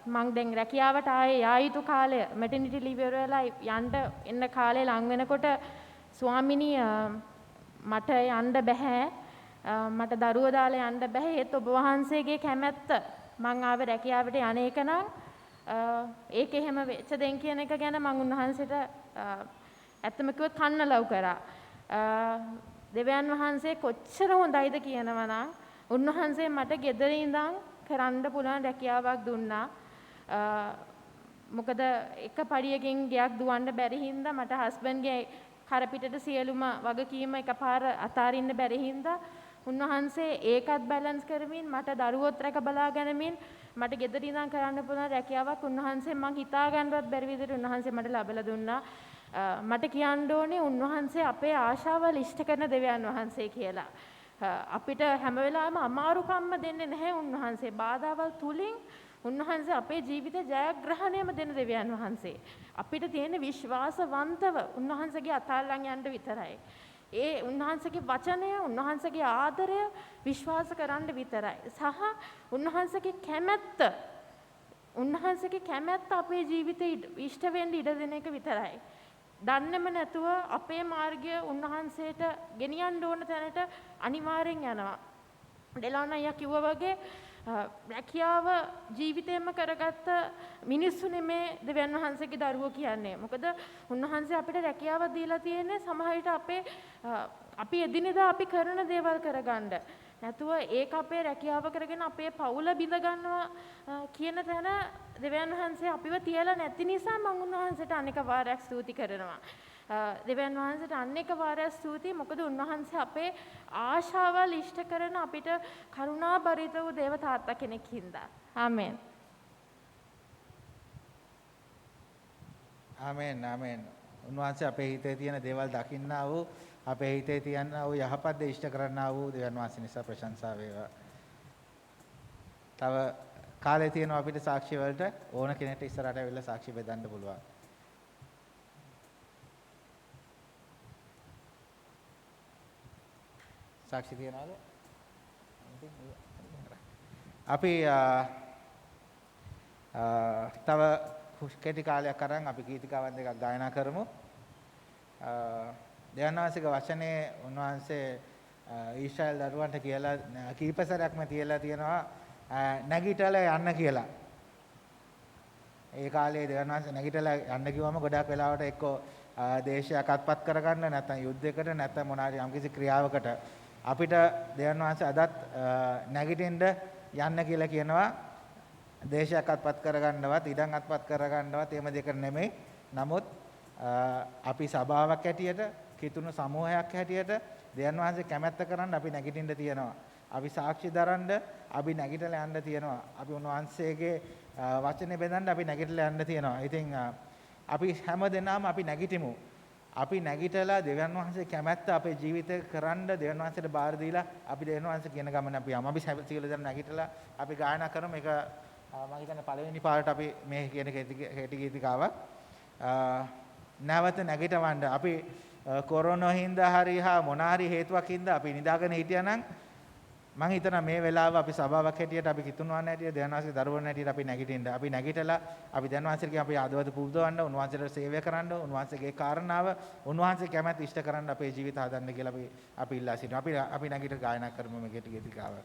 මං දැන් රැකියාවට ආයේ යා යුතු කාලය මැටර්නිටි ලීව් ඉවර වෙලා යන්න එන්න කාලේ ලඟ වෙනකොට ස්වාමිනී මට යන්න බෑ. මට දරුවෝ දාලා යන්න බෑ. ඒත් ඔබ වහන්සේගේ කැමැත්ත මං ආවේ රැකියාවට යන එක නම් ඒක එහෙම වෙච්ච දෙන් කියන එක ගැන මං උන්වහන්සේට ඇත්තම කිව්වොත් කන්න ලව් කරා. දෙවියන් වහන්සේ කොච්චර හොඳයිද කියනවා නම් උන්වහන්සේ මට ගෙදර ඉඳන් කරන්න පුළුවන් රැකියාවක් දුන්නා. මොකද එක පඩියකින් ගයක් දුවන්න බැරි හින්දා මට හස්බන්ඩ්ගේ කරපිටට සියලුම වගකීම එකපාර අතාරින්න බැරි හින්දා උන්වහන්සේ ඒකත් බැලන්ස් කරමින් මට දරුවොත් රැක බලා ගැනීමෙන් මට ගෙදර ඉඳන් කරන්න පුළුවන් රැකියාවක් උන්වහන්සේ මං හිතා ගන්නවත් බැරි විදිහට උන්වහන්සේ මට ලබලා දුන්නා. මට කියන්න ඕනේ උන්වහන්සේ අපේ ආශාවල් ඉෂ්ට කරන දෙවියන් වහන්සේ කියලා. අපිට හැම වෙලාවෙම අමාරුකම්ම දෙන්නේ නැහැ උන්වහන්සේ. බාධාවල් තුලින් උන්වහන්සේ අපේ ජීවිතේ ජයග්‍රහණයම දෙන දෙවියන් වහන්සේ. අපිට තියෙන විශ්වාසවන්තව උන්වහන්සේගේ අතල්ලන් යන්න විතරයි. ඒ උන්වහන්සේගේ වචනය, උන්වහන්සේගේ ආදරය විශ්වාස කරන්න විතරයි. සහ උන්වහන්සේගේ කැමැත්ත අපේ ජීවිතේ ඉෂ්ට වෙන්න ඉඩ දෙන එක විතරයි. දන්නේම නැතුව අපේ මාර්ගය උන්වහන්සේට ගෙනියන්න ඕන තැනට අනිවාර්යෙන් යනවා. ඩෙලාන් අයියා කිව්වා වගේ රැකියාව ජීවිතේම කරගත්ත මිනිස්සු නෙමේ දෙවියන් වහන්සේගේ දරුවෝ කියන්නේ. මොකද උන්වහන්සේ අපිට රැකියාව දීලා තියෙන්නේ සමහර විට අපි එදිනෙදා අපි කරන දේවල් කරගන්න. නැතුව ඒක අපේ රැකියාව කරගෙන අපේ පවුල බිඳ ගන්නවා කියන තැන දෙවියන් වහන්සේ අපිව තියලා නැති නිසා මම උන්වහන්සේට අනෙක් වාරයක් ස්තුති කරනවා. දෙවියන් වහන්සේට අනෙක් වාරයක් ස්තුතියි. මොකද උන්වහන්සේ අපේ ආශාවල් ඉෂ්ට කරන අපිට කරුණාබරිත වූ දේව තාත්තා කෙනෙක් හින්දා. ආමෙන්. ආමෙන් ආමෙන්. උන්වහන්සේ අපේ හිතේ තියෙන දේවල් දකින්නා වූ අපේ හිතේ තියෙන වූ යහපත් දේ ඉෂ්ට කරන්නා වූ දෙවියන් වහන්සේ නිසා ප්‍රශංසා වේවා. තව කාලේ තියෙනවා අපිට සාක්ෂි වලට ඕන කෙනෙක්ට ඉස්සරහට ඇවිල්ලා සාක්ෂි බෙදන්න පුළුවන්. සාක්ෂි තියනවාද? අපි තව කෙටි කාලයක් අරන් අපි ගීතිකාවන් දෙකක් ගායනා කරමු. දෙවියන්වහන්සේගේ වචනේ උන්වහන්සේ ඊශ්‍රායල් දරුවන්ට කියලා කීප සැරයක්ම තියලා තියෙනවා නැගිටලා යන්න කියලා. ඒ කාලේ දෙවියන්වහන්සේ නැගිටලා යන්න කිව්වම ගොඩාක් වෙලාවට එක්කෝ දේශයක් අත්පත් කරගන්න නැත්නම් යුද්ධයකට නැත්නම් මොනාරි යම්කිසි ක්‍රියාවකට අපිට දෙවියන්වහන්සේ අදත් නැගිටින්න යන්න කියලා කියනවා. දේශයක් අත්පත් කරගන්නවත් ඉඩම් අත්පත් කරගන්නවත් එහෙම දෙයක් නෙමෙයි. නමුත් අපි සභාවක් හැටියට කිතුණු සමූහයක් හැටියට දෙවියන් වහන්සේ කැමැත්ත කරන් අපි නැගිටින්න තියෙනවා. අපි සාක්ෂි දරන්න අපි නැගිටලා යන්න තියෙනවා. අපි උන්වහන්සේගේ වචනේ බෙදන්න අපි නැගිටලා යන්න තියෙනවා. ඉතින් අපි හැම දෙනාම අපි නැගිටිමු. අපි නැගිටලා දෙවියන් වහන්සේ කැමැත්ත අපේ ජීවිතේ කරන්න දෙවියන් වහන්සේට බාර දීලා අපි දෙවියන් වහන්සේ කියන ගමන අපි යමු. අපි සියලු දෙනා නැගිටලා අපි ගායනා කරමු. ඒක මම හිතන්නේ පළවෙනි පාරට අපි මේ කියන කෙටි ගීතිකාවක් නැවත නැගිටවන්න අපි කොරෝනා හින්දා හරි හා මොනාරි හේතුවක් හින්දා අපි නිදාගෙන හිටියා නම් මම හිතනවා මේ වෙලාව අපි සභාවක් හැටියට අපි කිතුණුවන් හැටියට දෙවියන්වහන්සේ දරුවන් හැටියට අපි නැගිටින්න. අපි නැගිටලා අපි දෙවියන්වහන්සේට කියන අපි ආදවද පුබුදවන්න, උන්වහන්සේට සේවය කරන්න, උන්වහන්සේගේ කාරණාව, උන්වහන්සේ කැමැත් ඉෂ්ට කරන්න අපේ ජීවිත හදන්න කියලා අපි ඉල්ලා සිටිනවා. අපි නැගිට ගායනා කරමු මේ කෙටි ගීතිකාව.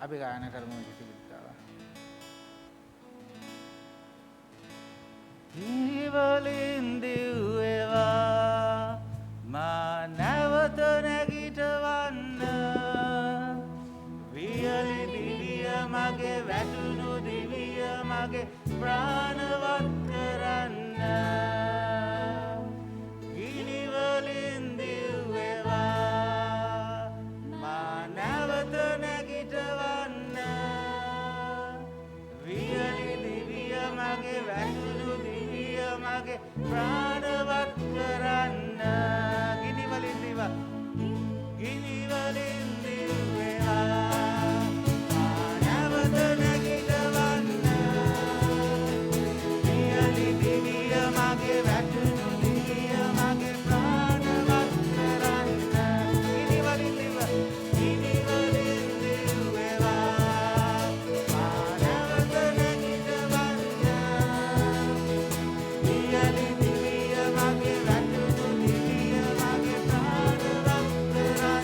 අපි ගායනා කරමු කිසි ගීතයක්. ජීවලින් දිව්වේවා මා නැවත නැගිටවන්න වියලි දිවිය මගේ වැටුණු දිවිය මගේ ප්‍රාණවත් කරන්න ගිනිවලින් දිව්වේවා මා නැවත නැගිටවන්න වියලි දිවිය මගේ වැටුණු දිවිය මගේ ප්‍රාණවත් කරන්න ගිනිවලින් දිවා ගිනිවලින් දිව්වේවා මා නැවත නැගිටවන්න වියලි දිවිය මගේ වැටුණු දිවිය මගේ ප්‍රාණවත් කරන්න ගිනිවලින් දිවා ගිනිවලින් දිව්වේවා මා නැවත නැගිටවන්න වියලි දිවිය මගේ වැටුණු දිවිය මගේ ප්‍රාණවත් කරන්න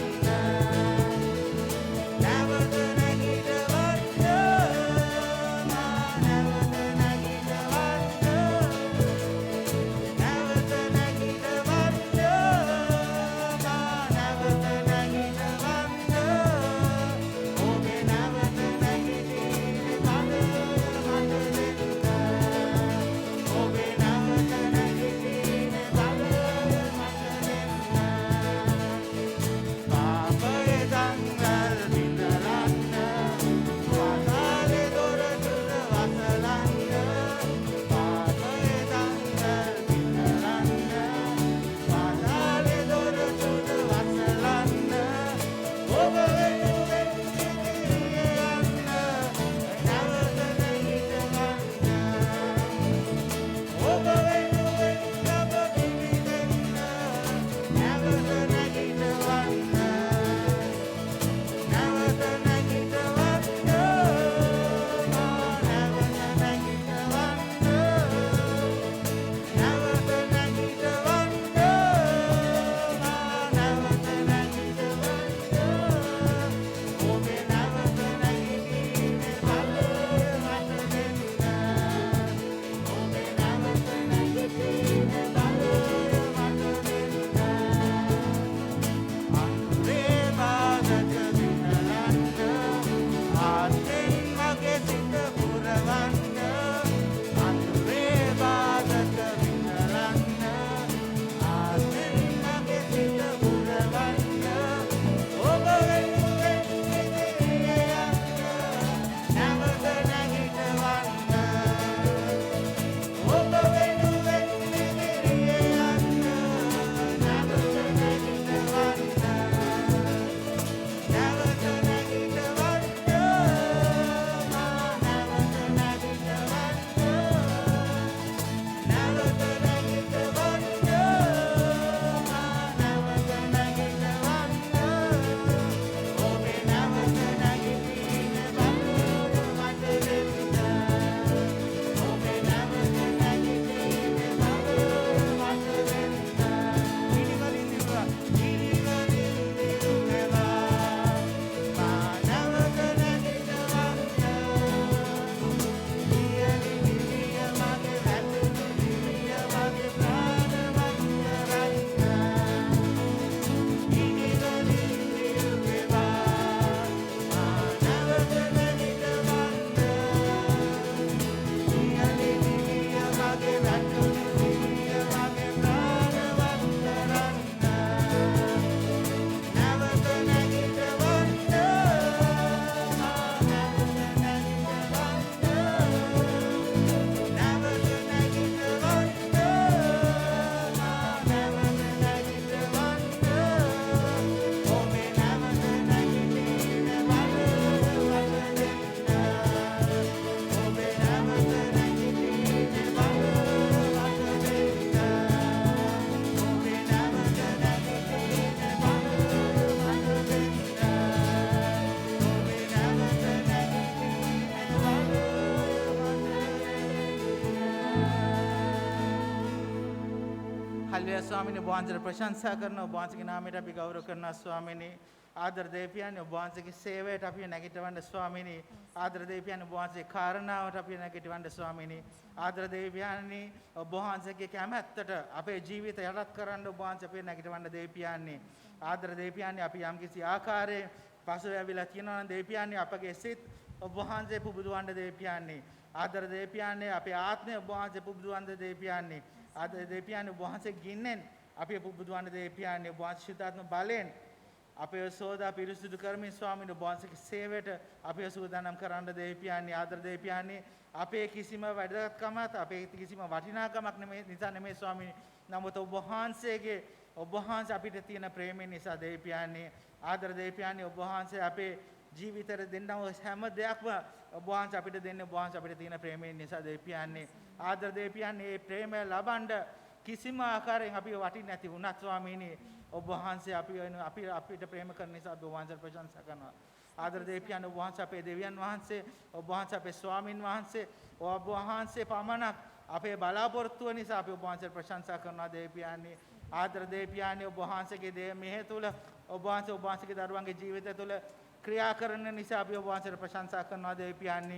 හල්විය ස්වාමීනි ඔබ වහන්සේට ප්‍රශංසා කරනවා ඔබ වහන්සේගේ නාමයට අපි ගෞරව කරනවා ස්වාමීනි ආදර දෙවියන් ඔබ වහන්සේගේ සේවයට අපි නැගිටවන්න ස්වාමීනි ආදර දෙවියන් ඔබ වහන්සේ කාරණාවට අපි නැගිටවන්න ස්වාමීනි ආදර දෙවියන් ඔබ වහන්සේගේ කැමැත්තට අපේ ජීවිතය යටත් කරන්න ඔබ වහන්සේ අපි නැගිටවන්න දෙවියන් ආදර දෙවියන් අපි යම්කිසි ආකාරයේ පසු ඇවිල්ලා තියෙනවා නම් දෙවියන් අපගේ සිත් ඔබ වහන්සේ පුබුදවන්න දෙවියන් ආදර දෙවියන් අපේ ආත්මය ඔබ වහන්සේ පුබුදවන්න දෙවියන් ආදර දෙවියන් ඔබ වහන්සේ ගින්නෙන් අපි පුබුදවන්න දෙවියන් ඔබ වහන්සේ ශුද්ධාත්ම බලෙන් අපේ සෝදා පිරිසුදු කරමින් ස්වාමීන් වහන්සේගේ සේවයට අපේ සූදානම් කරන්න දෙවියන් ආදර දෙවියන් අපේ කිසිම වැඩකමක් අපේ කිසිම වටිනාකමක් නෙමෙයි නිසා නෙමෙයි ස්වාමීන් නමුත් ඔබ වහන්සේගේ ඔබ වහන්සේ අපිට තියෙන ප්‍රේමයෙන් නිසා දෙවියන් ආදර දෙවියන් ඔබ වහන්සේ අපේ ජීවිතේ දෙන්නව හැම දෙයක්ම ඔබ වහන්සේ අපිට දෙන්නේ ඔබ වහන්සේ අපිට තියෙන ප්‍රේමයෙන් නිසා දෙවියන් ආදර දෙවියන් මේ ප්‍රේමය ලබන්න කිසිම ආකාරයෙන් අපි වටින්නේ නැති වුණත් ස්වාමීනි ඔබ වහන්සේ අපිට ප්‍රේම කරන නිසා ඔබ වහන්සේට ප්‍රශංසා කරනවා ආදර දෙවියන් ඔබ වහන්සේ අපේ දෙවියන් වහන්සේ ඔබ වහන්සේ අපේ ස්වාමින් වහන්සේ ඔබ වහන්සේ පමණක් අපේ බලාපොරොත්තුව නිසා අපි ඔබ වහන්සේට ප්‍රශංසා කරනවා දෙවියන් ආදර දෙවියන් ඔබ වහන්සේගේ දේ මෙහෙ තුල ඔබ වහන්සේගේ දරුවන්ගේ ජීවිතය තුල ක්‍රියා කරන නිසා අපි ඔබ වහන්සේට ප්‍රශංසා කරනවා දෙවියන්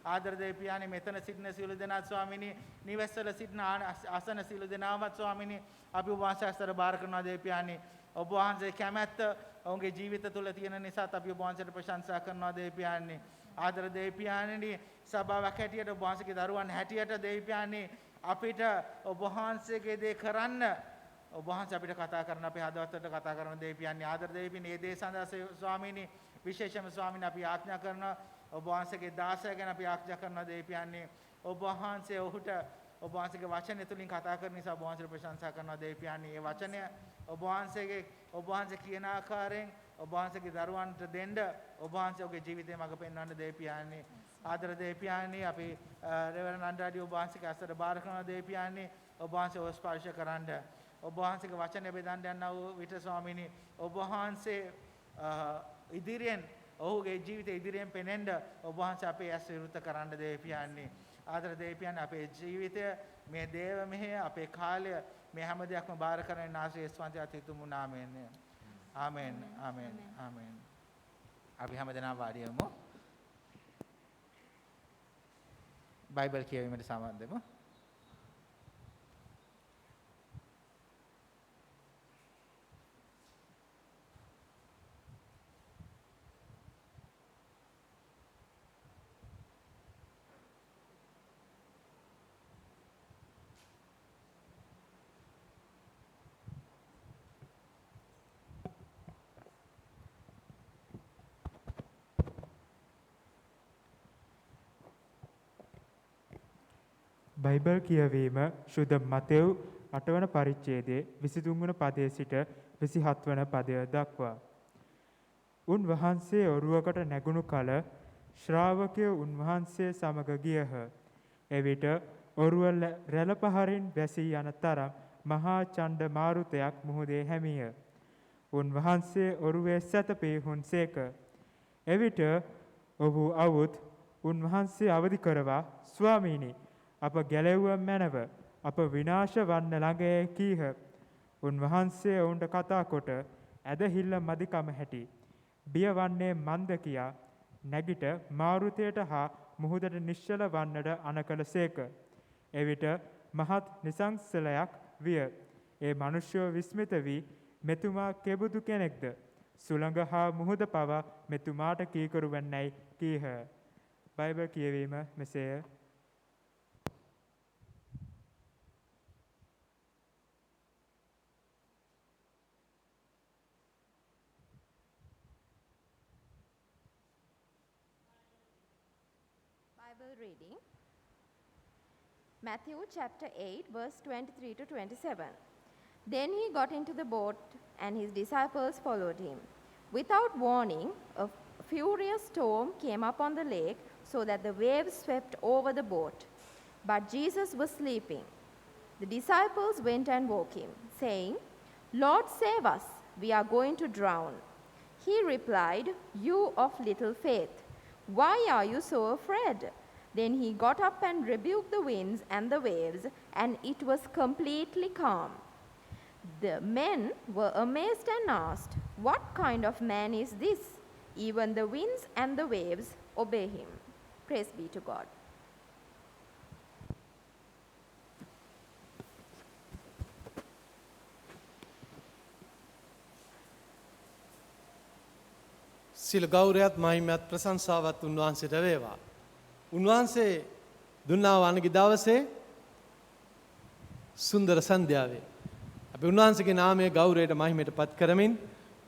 ආදර දෙවියන් මෙතන සිටින සියලු දෙනා ස්වාමීනි නිවෙස්වල සිටින ආසන සියලු දෙනාවත් ස්වාමීනි අපි ඔබ වහන්සේ අස්තර බාර කරනවා දෙවියන් ඔබ වහන්සේ කැමැත්ත ඔවුන්ගේ ජීවිත තුළ තියෙන නිසාත් අපි ඔබ වහන්සේට ප්‍රශංසා කරනවා දෙවියන් ආදර දෙවියන් සභාවක් හැටියට ඔබ වහන්සේගේ දරුවන් හැටියට දෙවියන් අපිට ඔබ වහන්සේගේ දේ කරන්න ඔබ වහන්සේ අපිට කතා කරන අපේ හදවතට කතා කරන දෙවියන් ආදර දෙවියන් මේ දේ සඳහා ස්වාමීනි විශේෂම ස්වාමීන් අපි ආඥා කරන ඔබ වහන්සේගේ දාසය ගැන අපි ආඥා කරන දෙවියන් ඔබ වහන්සේ ඔහුට ඔබ වහන්සේගේ වචනය තුලින් කතා කරන නිසා ඔබ වහන්සේට ප්‍රශංසා කරනවා දෙවියන් මේ වචනය ඔබ වහන්සේ කියන ආකාරයෙන් ඔබ වහන්සේගේ දරුවන්ට දෙන්න ඔබ වහන්සේ ඔහුගේ ජීවිතේ මඟ පෙන්වන්න දෙවියන් ආදර දෙවියන් අපි රෙවරන් අන්ඩාඩි ඔබ වහන්සේගේ අසර බාර කරන දෙවියන් ඔබ වහන්සේ ඔය ස්පර්ශ කරන්න ඔබ වහන්සේගේ වචනය බෙදන්න යනවා විතර ස්වාමීනි ඔබ වහන්සේ ඉදිරියෙන් ඔහුගේ ජීවිතය ඉදිරියෙන් පෙනෙන්න ඔබ වහන්සේ අපේ ඇස් විවෘත කරන්න දෙවියන් ආදර දෙවියන් අපේ ජීවිතය මේ දේව මෙහෙ අපේ කාලය මේ හැම දෙයක්ම බාර කරගෙන ආශිර්වාද අතිතුමු නාමයෙන් ආමෙන් ආමෙන් ආමෙන් අපි හැමදෙනාම වාඩි වෙමු බයිබල් කියවීමට සම්බන්ධ වෙමු බයිබල් කියවීම ශුද්ධ මතෙව් 8 වන පරිච්ඡේදයේ 23 වන පදයේ සිට 27 වන පදය දක්වා. උන්වහන්සේ ඔරුවකට නැගුණු කල ශ්‍රාවකයෝ උන්වහන්සේ සමග ගියහ. එවිට ඔරුව රැළ පහරින් වැසී යන තරම් මහා ඡණ්ඩ මාරුතයක් මුහුදේ හැමිය. උන්වහන්සේ ඔරුවේ සැතපී හුන්සේක. එවිට ඔහු අවුත් උන්වහන්සේ අවදි කරවා ස්වාමීනි අප ගැලෙව්ව මැනව අප විනාශ වන්න ළඟ කීහ. උන්වහන්සේ ඔවුන්ට කතා කොට ඇදහිල්ල මදිකම හැටි බියවන්නේ මන්ද කියා නැගිට මාරුතයට හා මුහුදට නිශ්චල වන්නට අනකලසේක. එවිට මහත් නිසංසලයක් විය. ඒ මිනිස්යෝ විස්මිත වී මෙතුමා කෙබඳු කෙනෙක්ද? සුළඟ හා මුහුද පවා මෙතුමාට කීකරු වන්නේයි කීහ. බයිබල් කියවීම මෙසේය. Bible reading, Matthew chapter 8, verse 23 to 27. Then he got into the boat, and his disciples followed him. Without warning, a furious storm came up on the lake, so that the waves swept over the boat. But Jesus was sleeping. The disciples went and woke him, saying, "Lord, save us, we are going to drown." He replied, "You of little faith, why are you so afraid?" Then he got up and rebuked the winds and the waves, and it was completely calm. The men were amazed and asked, "What kind of man is this? Even the winds and the waves obey him." Praise be to God. සියලු ගෞරවයත් මහිමයත් ප්‍රශංසාවත් උන්වහන්සේට වේවා. උන්වහන්සේ දුන්නා වනගේ දවසේ සුන්දර සන්ධ්‍යාවේ අපි උන්වහන්සේගේ නාමයේ ගෞරවයට මහිමයට පත් කරමින්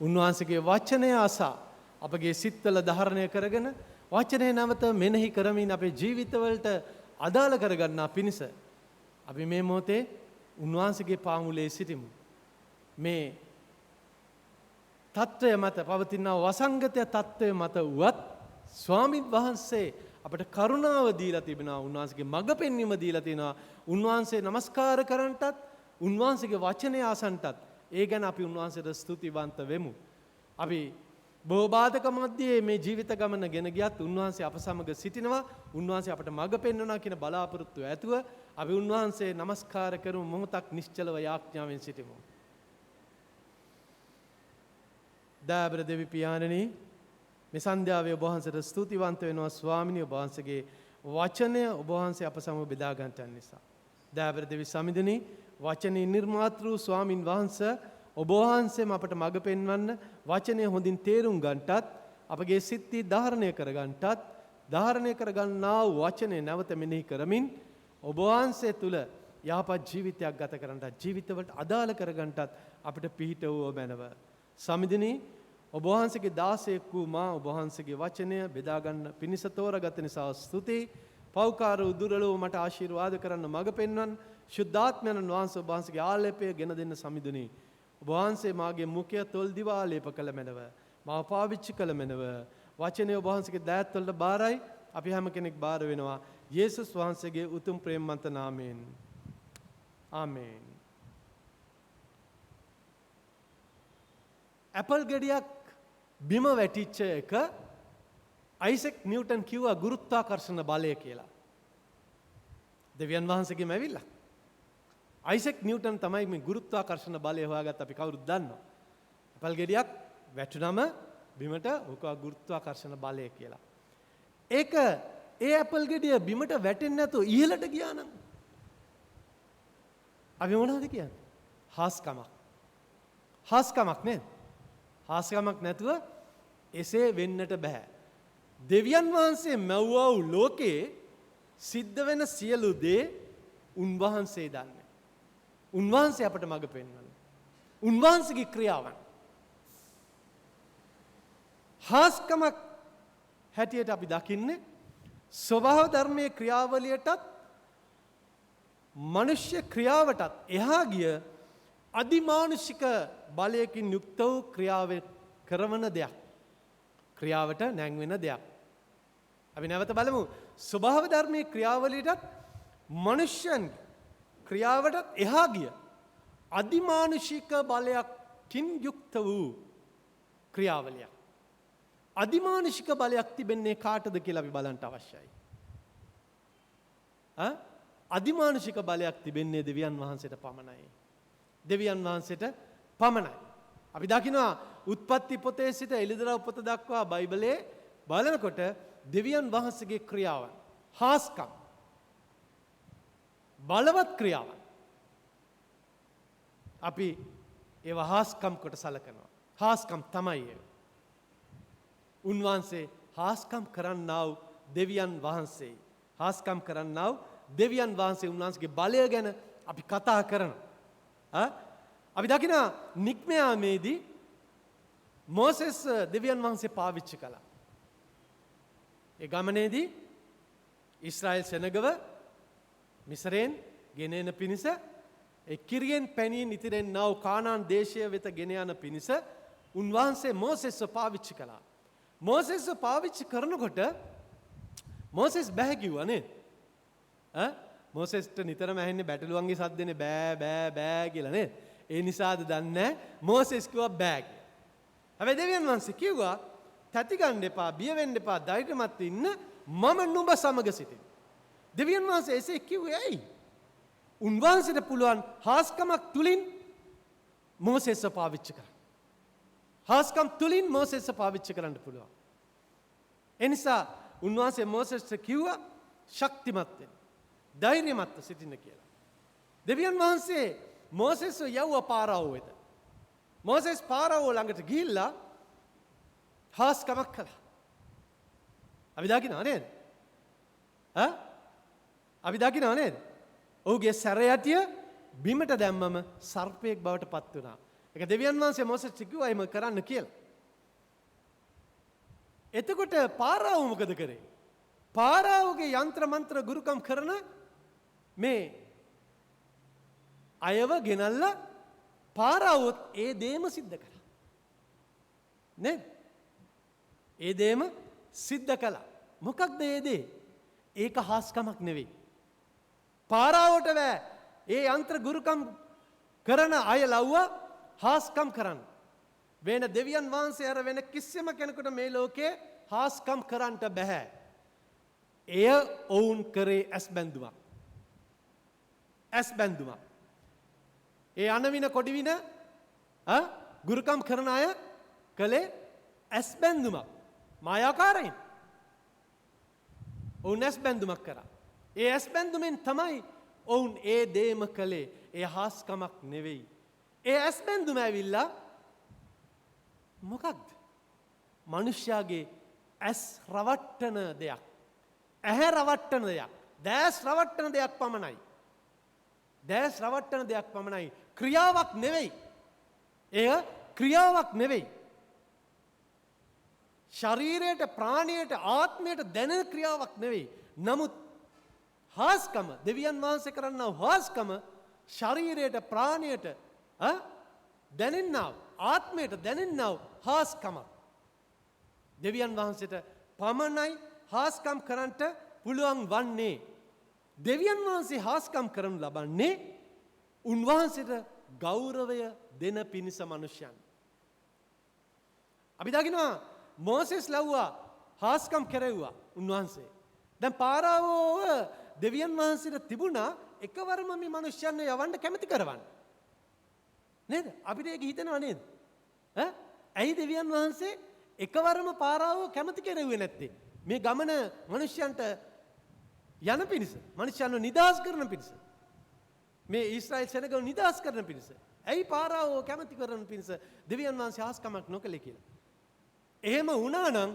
උන්වහන්සේගේ වචනය අසා අපගේ සිත්වල ධාරණය කරගෙන වචනය නැවත මෙනෙහි කරමින් අපේ ජීවිතවලට අදාළ කරගන්නා පිණිස අපි මේ මොහොතේ උන්වහන්සේගේ පාමුලේ සිටිමු. මේ තත්ත්වය මත පවතින වසංගත තත්ත්වය මත වුවත් ස්වාමීන් වහන්සේ අපට කරුණාව දීලා තිබෙනවා. උන්වහන්සේගේ මඟ පෙන්වීම දීලා තිනවා. උන්වහන්සේ নমස්කාර කරන්නටත් උන්වහන්සේගේ වචනය අසන්නටත් ඒ ගැන අපි උන්වහන්සේට ස්තුතිවන්ත වෙමු. අපි බොහෝ බාධක මැද්දේ මේ ජීවිත ගමන ගෙන ගියත් උන්වහන්සේ අප සමග සිටිනවා. උන්වහන්සේ අපට මඟ පෙන්වනවා කියන බලාපොරොත්තු ඇතුව අපි උන්වහන්සේ নমස්කාර කරමු. මොහොතක් නිශ්චලව යාඥාවෙන් සිටිමු. දාබර දෙවි පියාණනි, මේ සන්ධ්‍යාවේ ඔබ වහන්සේට ස්තුතිවන්ත වෙනවා ස්වාමිනී. ඔබ වහන්සේගේ වචනය ඔබ වහන්සේ අප සමග බෙදා ගන්නට නිසා. දාබර දෙවි සමිඳුනි, වචනේ නිර්මාතෘ ස්වාමින් වහන්සේ ඔබ වහන්සේම අපට මඟ පෙන්වන්න, වචනය හොඳින් තේරුම් ගන්නටත්, අපගේ සිත්ති ධාරණය කර ගන්නටත්, ධාරණය කර ගන්නා වචනේ නැවත මෙනෙහි කරමින් ඔබ වහන්සේ තුල යහපත් ජීවිතයක් ගත කරන්නට, ජීවිතවලට අදාළ කර ගන්නටත් අපිට පිහිට වූ මැනව. සමිඳුනි, ඔබ වහන්සේගේ දාසයෙක් වූ මා ඔබ වහන්සේගේ වචනය බෙදා ගන්න පිණිස තෝරාගත් නිසා ස්තුතියි. පෞකාර උදුරලෝ මට ආශිර්වාද කරන්න මඟ පෙන්වන්න, ශුද්ධාත්මයන් වහන්සේ ඔබ වහන්සේගේ ආලේපය ගෙන දෙන්න සමිඳුනි. ඔබ වහන්සේ මාගේ මුඛය තොල් දිවා ලේප කළ මැනව, මාව පාවිච්චි කළ මැනව. වචනය ඔබ වහන්සේගේ දයත් වලට බාරයි. අපි හැම කෙනෙක් බාර වෙනවා යේසුස් වහන්සේගේ උතුම් ප්‍රේමවන්ත නාමයෙන්. ආමේන්. ඇපල් ගෙඩියක් බිම වැටිච්ච එක අයිසෙක් නිව්ටන් කිව්වා ගුරුත්වාකර්ෂණ බලය කියලා. දෙවියන් වහන්සේගෙම ඇවිල්ලා. අයිසෙක් නිව්ටන් තමයි මේ ගුරුත්වාකර්ෂණ බලය හොයාගත්ත අපි කවුරුත් දන්නවා. ඇපල් ගෙඩියක් වැටුනම බිමට ඕක ගුරුත්වාකර්ෂණ බලය කියලා. ඒක ඒ ඇපල් ගෙඩිය බිමට වැටෙන්නේ නැතුව ඉහළට ගියා නම් අපි මොනවද කියන්නේ? හාස්කමක්. හාස්කමක් නේද? හාස්කමක් නැතුව එසේ වෙන්නට බෑ. දෙවියන් වහන්සේ මැව්වා වූ ලෝකේ සිද්ධ වෙන සියලු දේ උන්වහන්සේ දන්නේ. උන්වහන්සේ අපට මඟ පෙන්වන්නේ. උන්වහන්සේගේ ක්‍රියාවන්. හාස්කමක් හැටියට අපි දකින්නේ ස්වභාව ධර්මයේ ක්‍රියාවලියටත් මනුෂ්‍ය ක්‍රියාවටත් එහා ගිය අදිමානුෂික බලයකින් යුක්ත වූ ක්‍රියාව කරන දෙයක්. ක්‍රියාවට නැංවෙන දෙයක්. අපි නැවත බලමු. ස්වභාව ධර්මයේ ක්‍රියාවලියටත් මනුෂ්‍යයන් ක්‍රියාවටත් එහා ගිය අදිමානුෂික බලයකින් යුක්ත වූ ක්‍රියාවලියක්. අදිමානුෂික බලයක් තිබෙන්නේ කාටද කියලා අපි බලන්න අවශ්‍යයි. අදිමානුෂික බලයක් තිබෙන්නේ දෙවියන් වහන්සේට පමණයි. දෙවියන් වහන්සේට පමණයි. අපි දකිනවා උත්පත්ති පොතේ සිට එළිදරව් පොත දක්වා බයිබලයේ බලනකොට දෙවියන් වහන්සේගේ ක්‍රියාවන්, හාස්කම්, බලවත් ක්‍රියාවන් අපි ඒවා හාස්කම් කොට සලකනවා. හාස්කම් තමයි ඒ. උන්වහන්සේ හාස්කම් කරන්නා වූ දෙවියන් වහන්සේ. හාස්කම් කරන්නා වූ දෙවියන් වහන්සේ උන්වහන්සේගේ බලය ගැන අපි කතා කරනවා. අපි දකිනවා නික්මයාමේදී මෝසෙස් දෙවියන් වහන්සේ පාවිච්චි කළා. ඒ ගමනේදී ඊශ්‍රායෙල් සෙනගව මිස්රයෙන් ගෙන එන පිණිස ඒ කිරියෙන් පැනීන් ඉතිරෙන්නා වූ කානාන් දේශය වෙත ගෙන යන පිණිස උන්වහන්සේ මෝසෙස්ව පාවිච්චි කළා. මෝසෙස්ව පාවිච්චි කරනකොට මෝසෙස් බෑ කිව්වා නේද? මෝසෙස්ට නිතරම ඇහෙන්නේ බැටළුවන්ගේ සද්දනේ බෑ බෑ බෑ කියලා නේද? ඒ නිසාද දන්නේ මෝසෙස් කිව්වා බෑ කියලා. හැබැයි දෙවියන් වහන්සේ කිව්වා තැති ගන්න එපා, බිය වෙන්න එපා, ධෛර්යමත් ඉන්න, මම නුඹ සමග සිටිනවා. දෙවියන් වහන්සේ එසේ කිව්වේ ඇයි? උන්වහන්සේට පුළුවන් හාස්කමක් තුලින් මෝසෙස්ව පාවිච්චි කරන්න. හාස්කම් තුලින් මෝසෙස්ව පාවිච්චි කරන්න පුළුවන්. එනිසා උන්වහන්සේ මෝසෙස්ට කිව්වා ශක්තිමත් වෙන්න, ධෛර්යමත්ව සිටින්න කියලා. දෙවියන් වහන්සේ මෝසෙස්ව යවුවා පාරාවෝ වෙත. මෝසෙස් පාරාවෝ ළඟට ගිහිල්ලා හාස්කමක් කළා. අපි දකිනවා නේද? අපි දකිනවා නේද? ඔහුගේ සැරයටිය බිමට දැම්මම සර්පයෙක් බවට පත් වුණා. ඒක දෙවියන් වහන්සේ මෝසෙස්ට කිව්වා එහෙම කරන්න කියලා. එතකොට පාරාවෝ මොකද කරේ? පාරාවෝගේ යంత్ర මන්ත්‍ර ගුරුකම් කරන මේ අයව ගෙනල්ලා පාරාවෝත් ඒ දේම සිද්ධ කළා. නේද? ඒ දේම සිද්ධ කළා. මොකක්ද ඒ දේ? ඒක හාස්කමක් නෙවෙයි. පාරාවෝට බෑ ඒ යంత్ర ගුරුකම් කරන අය ලව්වා හාස්කම් කරන්න. වෙන දෙවියන් වහන්සේ අර වෙන කිසිම කෙනෙකුට මේ ලෝකේ හාස්කම් කරන්නට බෑ. එය ඔවුන් කරේ ඇස් බැඳුමක්. ඇස් බැඳුමක්. ඒ අනවින කොඩිවින ගුරුකම් කරන අය කළේ ඇස් බැඳුමක්. මායාකාරයින්. ඔවුන් ඇස් බැඳුමක් කරා. ඒ ඇස් බැඳුමෙන් තමයි ඔවුන් ඒ දේම කළේ. ඒ හාස්කමක් නෙවෙයි. ඒ ඇස් බැඳුම ඇවිල්ලා මොකක්ද? මනුෂ්‍යයාගේ ඇස් රවට්ටන දෙයක්. ඇහැ රවට්ටන දෙයක්. දැස් රවට්ටන දෙයක් පමණයි. දැස් රවට්ටන දෙයක් පමණයි. ක්‍රියාවක් නෙවෙයි. එය ක්‍රියාවක් නෙවෙයි. ශරීරයට, ප්‍රාණයට, ආත්මයට දැනෙන ක්‍රියාවක් නෙවෙයි. නමුත් හාස්කම, දෙවියන් වහන්සේ කරන්නා හාස්කම ශරීරයට, ප්‍රාණයට දැනෙන්නා, ආත්මයට දැනෙන්නා හාස්කම. දෙවියන් වහන්සේට පමණයි හාස්කම් කරන්නට පුළුවන් වන්නේ. දෙවියන් වහන්සේ හාස්කම් කරනු ලබන්නේ උන්වහන්සේට ගෞරවය දෙන පිණිස මනුෂ්‍යයන්. අපි දකිනවා මෝසෙස් ලව්වා හාස්කම් කෙරෙව්වා උන්වහන්සේ. දැන් පාරාවෝව දෙවියන් වහන්සේට තිබුණා එකවරම මේ මනුෂ්‍යයන් යවන්න කැමති කරවන්න. නේද? අපිට ඒක හිතෙනව නේද? ඇයි දෙවියන් වහන්සේ එකවරම පාරාවෝ කැමති කෙරෙව්වේ නැත්තේ? මේ ගමන මනුෂ්‍යයන්ට යන පිණිස, මනුෂ්‍යයන්ව නිදහස් කරන පිණිස. මේ ඊශ්‍රායෙල් සෙනගව නිදහස් කරන පිණිස. ඇයි පාරාවෝ කැමති කරන පිණිස දෙවියන් වහන්සේ හාස්කමක් නොකළේ කියලා. එහෙම වුණා නම්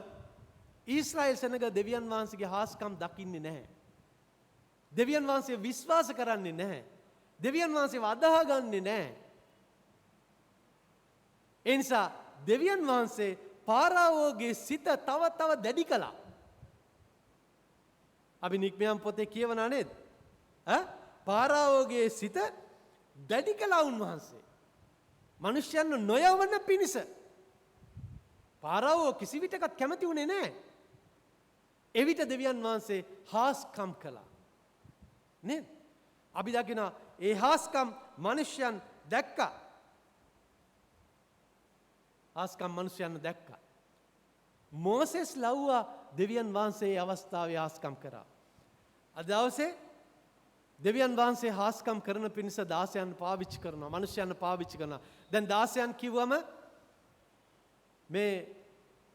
ඊශ්‍රායෙල් සෙනග දෙවියන් වහන්සේගේ හාස්කම් දකින්නේ නැහැ. දෙවියන් වහන්සේ විශ්වාස කරන්නේ නැහැ. දෙවියන් වහන්සේව අදහගන්නේ නැහැ. ඒ නිසා දෙවියන් වහන්සේ පාරාවෝගේ සිත තව තව දැඩි කළා. අපි නික්මයන් පොතේ කියවනා නේද? පාරාවෝගේ සිත දැඩි කළා උන්වහන්සේ. මිනිස්යන්ව නොයවන පිණිස. පාරාවෝ කිසි විටකත් කැමති වුණේ නැහැ. එවිට දෙවියන් වහන්සේ හාස්කම් කළා. නේද? අපි දකිනවා ඒ හාස්කම් මිනිස්යන් දැක්කා. හාස්කම් මිනිස්යන් දැක්කා. මෝසෙස් ලව්වා දෙවියන් වහන්සේ අවස්ථාවේ හාස්කම් කරා. අද දවසේ දෙවියන් වහන්සේ හාස්කම් කරන පිණිස දාසයන් පාවිච්චි කරනවා. මිනිස්යන් පාවිච්චි කරනවා. දැන් දාසයන් කිව්වම මේ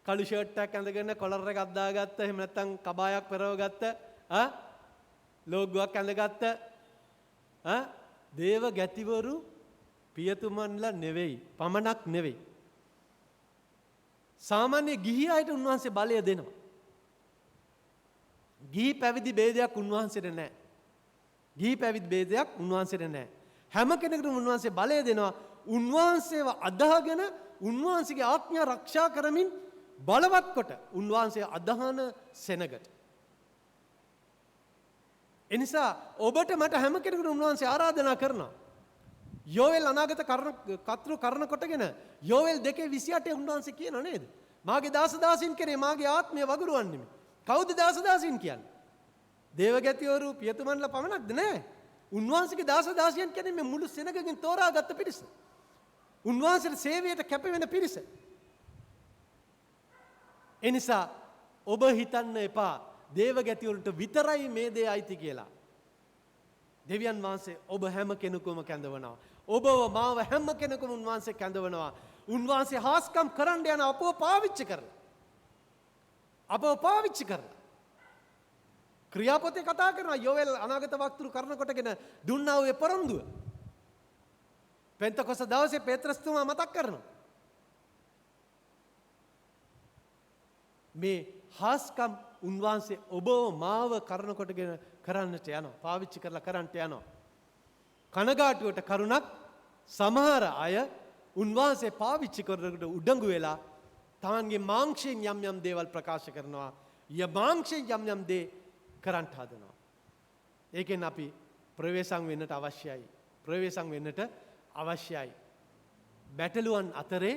කළු ෂර්ට් එකක් ඇඳගෙන කොලර් එකක් දාගත්ත, එහෙම නැත්නම් කබායක් පෙරවගත්ත, ලෝගුවක් ඇඳගත්ත දේව ගැතිවරු පියතුමන්ලා නෙවෙයි, පමණක් නෙවෙයි. සාමාන්‍ය ගිහි අයට උන්වහන්සේ බලය දෙනවා. ගිහි පැවිදි ભેදයක් උන්වහන්සේට නැහැ. ගිහි පැවිදි ભેදයක් උන්වහන්සේට නැහැ. හැම කෙනෙකුටම උන්වහන්සේ බලය දෙනවා. උන්වහන්සේව අදහගෙන උන්වහන්සේගේ ආඥා ආරක්ෂා කරමින් බලවත් කොට උන්වහන්සේ අදහන සෙනගට. එනිසා ඔබට මට හැම කෙනෙකුට උන්වහන්සේ ආරාධනා කරනවා. යෝවෙල් අනාගත කර්තෘ කරන කොටගෙන යෝවෙල් 2:28 උන්වහන්සේ කියනවා නේද? මාගේ දාසදාසින් කෙරේ මාගේ ආත්මය වගුරුවන්නෙමි. කවුද දාසදාසින් කියන්නේ? දේවගැතිවරු පියතුමන්ලා පමණක්ද නෑ. උන්වහන්සේගේ දාසදාසියන් කියන්නේ මේ මුළු සෙනගකින් තෝරාගත්ත පිරිස. උන්වහන්සේට සේවයට කැප වෙන පිරිස. එනිසා ඔබ හිතන්න එපා දේවගැතිවරුන්ට විතරයි මේ දේ අයිති කියලා. දෙවියන් වහන්සේ ඔබ හැම කෙනෙකුම කැඳවනවා. ඔබව මාව හැම කෙනෙකුම උන්වහන්සේ කැඳවනවා. උන්වහන්සේ හාස්කම් කරන්න යන අපව පාවිච්චි කරලා. අපව පාවිච්චි කරලා. ක්‍රියාපොතේ කතා කරනවා යෝවෙල් අනාගත වක්තෘ කරන කොටගෙන දුන්නා වූ පොරොන්දුව. පෙන්තකොස්ත දවසේ පේත්‍රස්තුමා මතක් කරනවා. මේ හාස්කම් උන්වහන්සේ ඔබව මාව කරන කොටගෙන කරන්නට යනවා. පාවිච්චි කරලා කරන්නට යනවා. කනගාටුවට කරුණක් සමහර අය උන්වහන්සේ පාවිච්චි කරනකොට උඩඟු වෙලා තමන්ගේ මාංශයෙන් යම් යම් දේවල් ප්‍රකාශ කරනවා. මාංශයෙන් යම් යම් දේ කරන්ට හදනවා. ඒකෙන් අපි ප්‍රවේශම් වෙන්නට අවශ්‍යයි. ප්‍රවේශම් වෙන්නට අවශ්‍යයි. බැටළුවන් අතරේ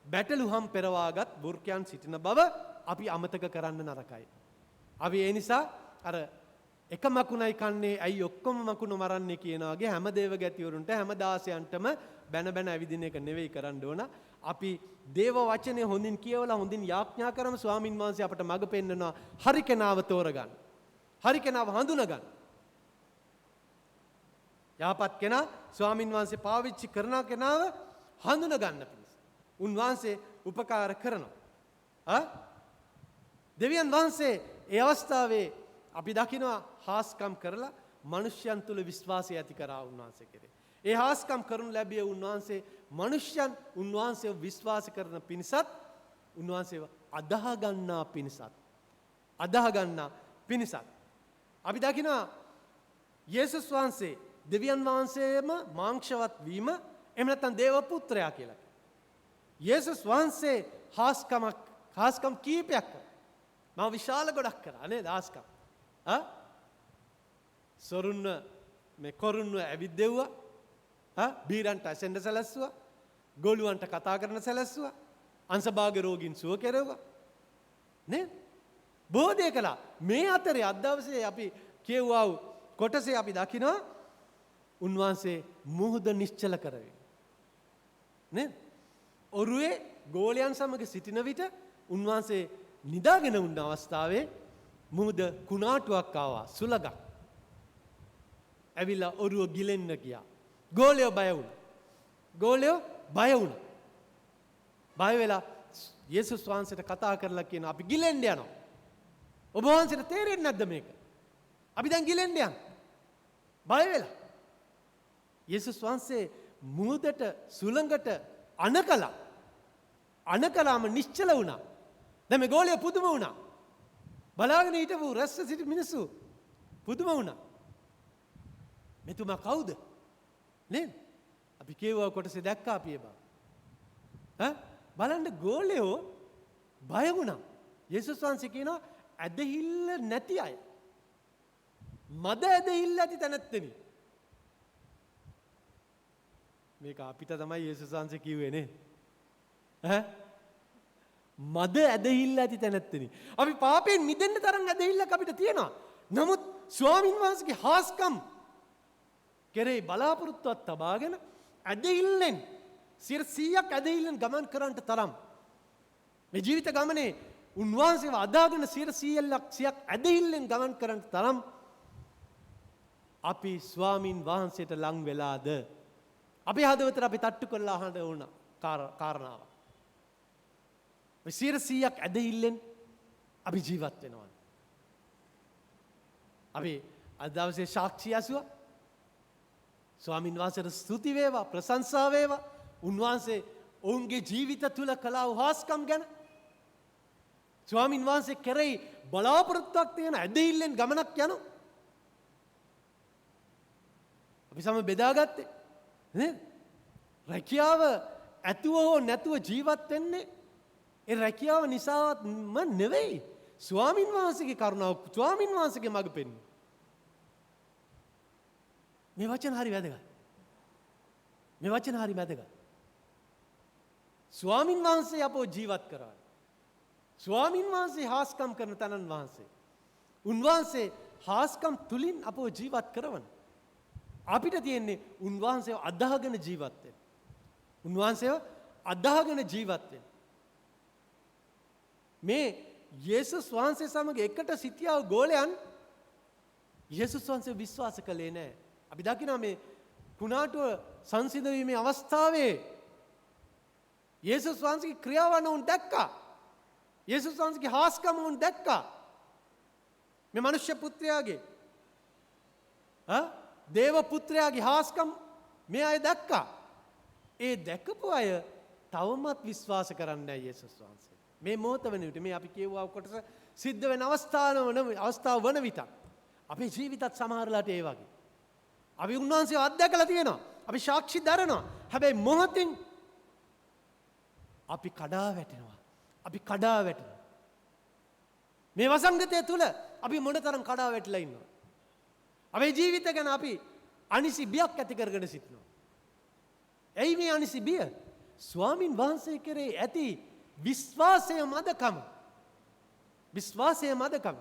බැටළුහම් පෙරවාගත් වෘක්කයන් සිටින බව අපි අමතක කරන්න නරකයි. අපි ඒ නිසා අර එක මකුණයි කන්නේ ඇයි ඔක්කොම මකුණු මරන්නේ කියන වගේ හැම දේවගැතිවරුන්ට හැම දාසයන්ටම බැන බැන ඇවිදින එක නෙවෙයි කරන්න ඕන. අපි දේව වචනේ හොඳින් කියවලා හොඳින් යාඥා කරමු. ස්වාමින් වහන්සේ අපට මඟ පෙන්නනවා හරි කෙනාව තෝරගන්න. හරි කෙනාව හඳුනගන්න. යහපත් කෙනා ස්වාමින් වහන්සේ පාවිච්චි කරන කෙනාව හඳුනගන්න පිණිස උන්වහන්සේ උපකාර කරනවා. දෙවියන් වහන්සේ ඒ අවස්ථාවේ අපි දකිනවා හාස්කම් කරලා මනුෂ්‍යයන් තුළ විශ්වාසය ඇති කරා උන්වහන්සේ කෙරේ. ඒ හාස්කම් කරනු ලැබිය උන්වහන්සේ මනුෂ්‍යයන් උන්වහන්සේව විශ්වාස කරන පිණිසත් උන්වහන්සේව අදහගන්නා පිණිසත් අදහගන්නා පිණිසත් අපි දකිනවා යේසුස් වහන්සේ දෙවියන් වහන්සේම මාංශවත් වීම එහෙම නැත්නම් දේව පුත්‍රයා කියලා. යේසුස් වහන්සේ හාස්කම් කීපයක් කරා. මම විශාල ගොඩක් කරා නේද හාස්කම්. සොරුන්න මේ කොරුන්න ඇවිද්දෙව්වා. බීරන්ට ඇසෙන්ඩ සැලැස්සුවා. ගොළුවන්ට කතා කරන සැලැස්සුවා. අංශභාග රෝගීන් සුව කෙරෙව්වා. නේද? බොහෝ දේ කළා. මේ අතරේ අද දවසේ අපි කියවුවා කොටසේ අපි දකිනවා උන්වහන්සේ මුහුද නිශ්චල කරවේ. නේද? ඔරුවේ ගෝලයන් සමග සිටින විට උන්වහන්සේ නිදාගෙන වුණ අවස්ථාවේ මුහුද කුණාටුවක් ආවා සුලගක්. ඇවිල්ලා ඔරුව ගිලෙන්න ගියා. ගෝලයෝ බය වුණා. ගෝලයෝ බය වුණා. බය වෙලා යේසුස් වහන්සේට කතා කරලා කියනවා අපි ගිලෙන්න යනවා. ඔබ වහන්සේට තේරෙන්නේ නැද්ද මේක? අපි දැන් ගිලෙන්න යනවා. බය වෙලා. යේසුස් වහන්සේ මුහුදට සුළඟට අනකලා. අනකලාම නිශ්චල වුණා. දැන් මේ ගෝලයෝ පුදුම වුණා. බලාගෙන හිටපු රැස්ව සිටි මිනිස්සු පුදුම වුණා. මෙතුමා කවුද? නේද? අපි කියවුවා කොටසේ දැක්කා අපි ඒ බව. බලන්න ගෝලයෝ බය වුණා. යේසුස් වහන්සේ කියනවා ඇදහිල්ල නැති අය. මද ඇදහිල්ල ඇති තැනැත්තෙනි. මේක අපිට තමයි යේසුස් වහන්සේ කිව්වේ නේ. මද ඇදහිල්ල ඇති තැනැත්තෙනි. අපි පාපයෙන් මිදෙන්න තරම් ඇදහිල්ලක් අපිට තියෙනවා. නමුත් ස්වාමින් වහන්සේගේ හාස්කම් කෙරෙහි බලාපොරොත්තුවක් තබාගෙන ඇදහිල්ලෙන් 100ක් ඇදහිල්ලෙන් ගමන් කරන්නට තරම් මේ ජීවිත ගමනේ උන්වහන්සේව අදාගෙන 100ක් ඇදහිල්ලෙන් ගමන් කරන්නට තරම් අපි ස්වාමින් වහන්සේට ලං වෙලාද? අපේ හදවතට අපි තට්ටු කරලා අහන්න ඕන කාරණාවක්. 100ක් ඇදහිල්ලෙන් අපි ජීවත් වෙනවා. අපි අද දවසේ සාක්ෂි ඇසුවා. ස්වාමින් වහන්සේට ස්තුති වේවා, ප්‍රශංසා වේවා. උන්වහන්සේ ඔවුන්ගේ ජීවිත තුළ කළා වූ හාස්කම් ගැන. ස්වාමින් වහන්සේ කෙරෙහි බලාපොරොත්තුවක් තියෙන ඇදහිල්ලෙන් ගමනක් යනවා. අපි සම බෙදාගත්තේ නේද? රැකියාව ඇතුව හෝ නැතුව ජීවත් වෙන්නේ ඒ රැකියාව නිසාම නෙවෙයි. ස්වාමින් වහන්සේගේ කරුණාව, ස්වාමින් වහන්සේගේ මඟ පෙන්වීම. මේ වචන හරි වැදගත්. මේ වචන හරි වැදගත්. ස්වාමින් වහන්සේ අපෝ ජීවත් කරවන. ස්වාමින් වහන්සේ හාස්කම් කරන තනන් වහන්සේ. උන්වහන්සේ හාස්කම් තුලින් අපෝ ජීවත් කරවන. අපිට තියෙන්නේ උන්වහන්සේව අදාහගෙන ජීවත් වෙන්න. උන්වහන්සේව අදාහගෙන ජීවත් වෙන්න. මේ යේසුස් වහන්සේ සමග එකට සිටියා වූ ගෝලයන් යේසුස් වහන්සේ විශ්වාස කළේ නැහැ. අපි දකිනවා මේ කුණාටුව සංසිඳවීමේ අවස්ථාවේ යේසුස් වහන්සේගේ ක්‍රියාවන් උන් දැක්කා. යේසුස් වහන්සේගේ හාස්කම උන් දැක්කා. මේ මනුෂ්‍ය පුත්‍රයාගේ දේව පුත්‍රයාගේ හාස්කම් මේ අය දැක්කා. ඒ දැකපු අය තවමත් විශ්වාස කරන්නේ නැහැ යේසුස් වහන්සේ. මේ මොහොත වෙන විට මේ අපි කියවුවා කොටස සිද්ධ වෙන අවස්ථාව වන විට අපේ ජීවිතත් සමහරලාට ඒ වගේ. අපි උන්වහන්සේ අත්දැකලා තියෙනවා. අපි සාක්ෂි දරනවා. හැබැයි මොහොතින් අපි කඩා වැටෙනවා. අපි කඩා වැටෙනවා. මේ වසංගතය තුල අපි මොනතරම් කඩා වැටිලා ඉන්නවා. අපේ ජීවිත ගැන අපි අනිසි බියක් ඇති කරගෙන සිටිනවා. ඇයි මේ අනිසි බිය? ස්වාමින් වහන්සේ කෙරේ ඇති විශ්වාසය මදකම. විශ්වාසය මදකම.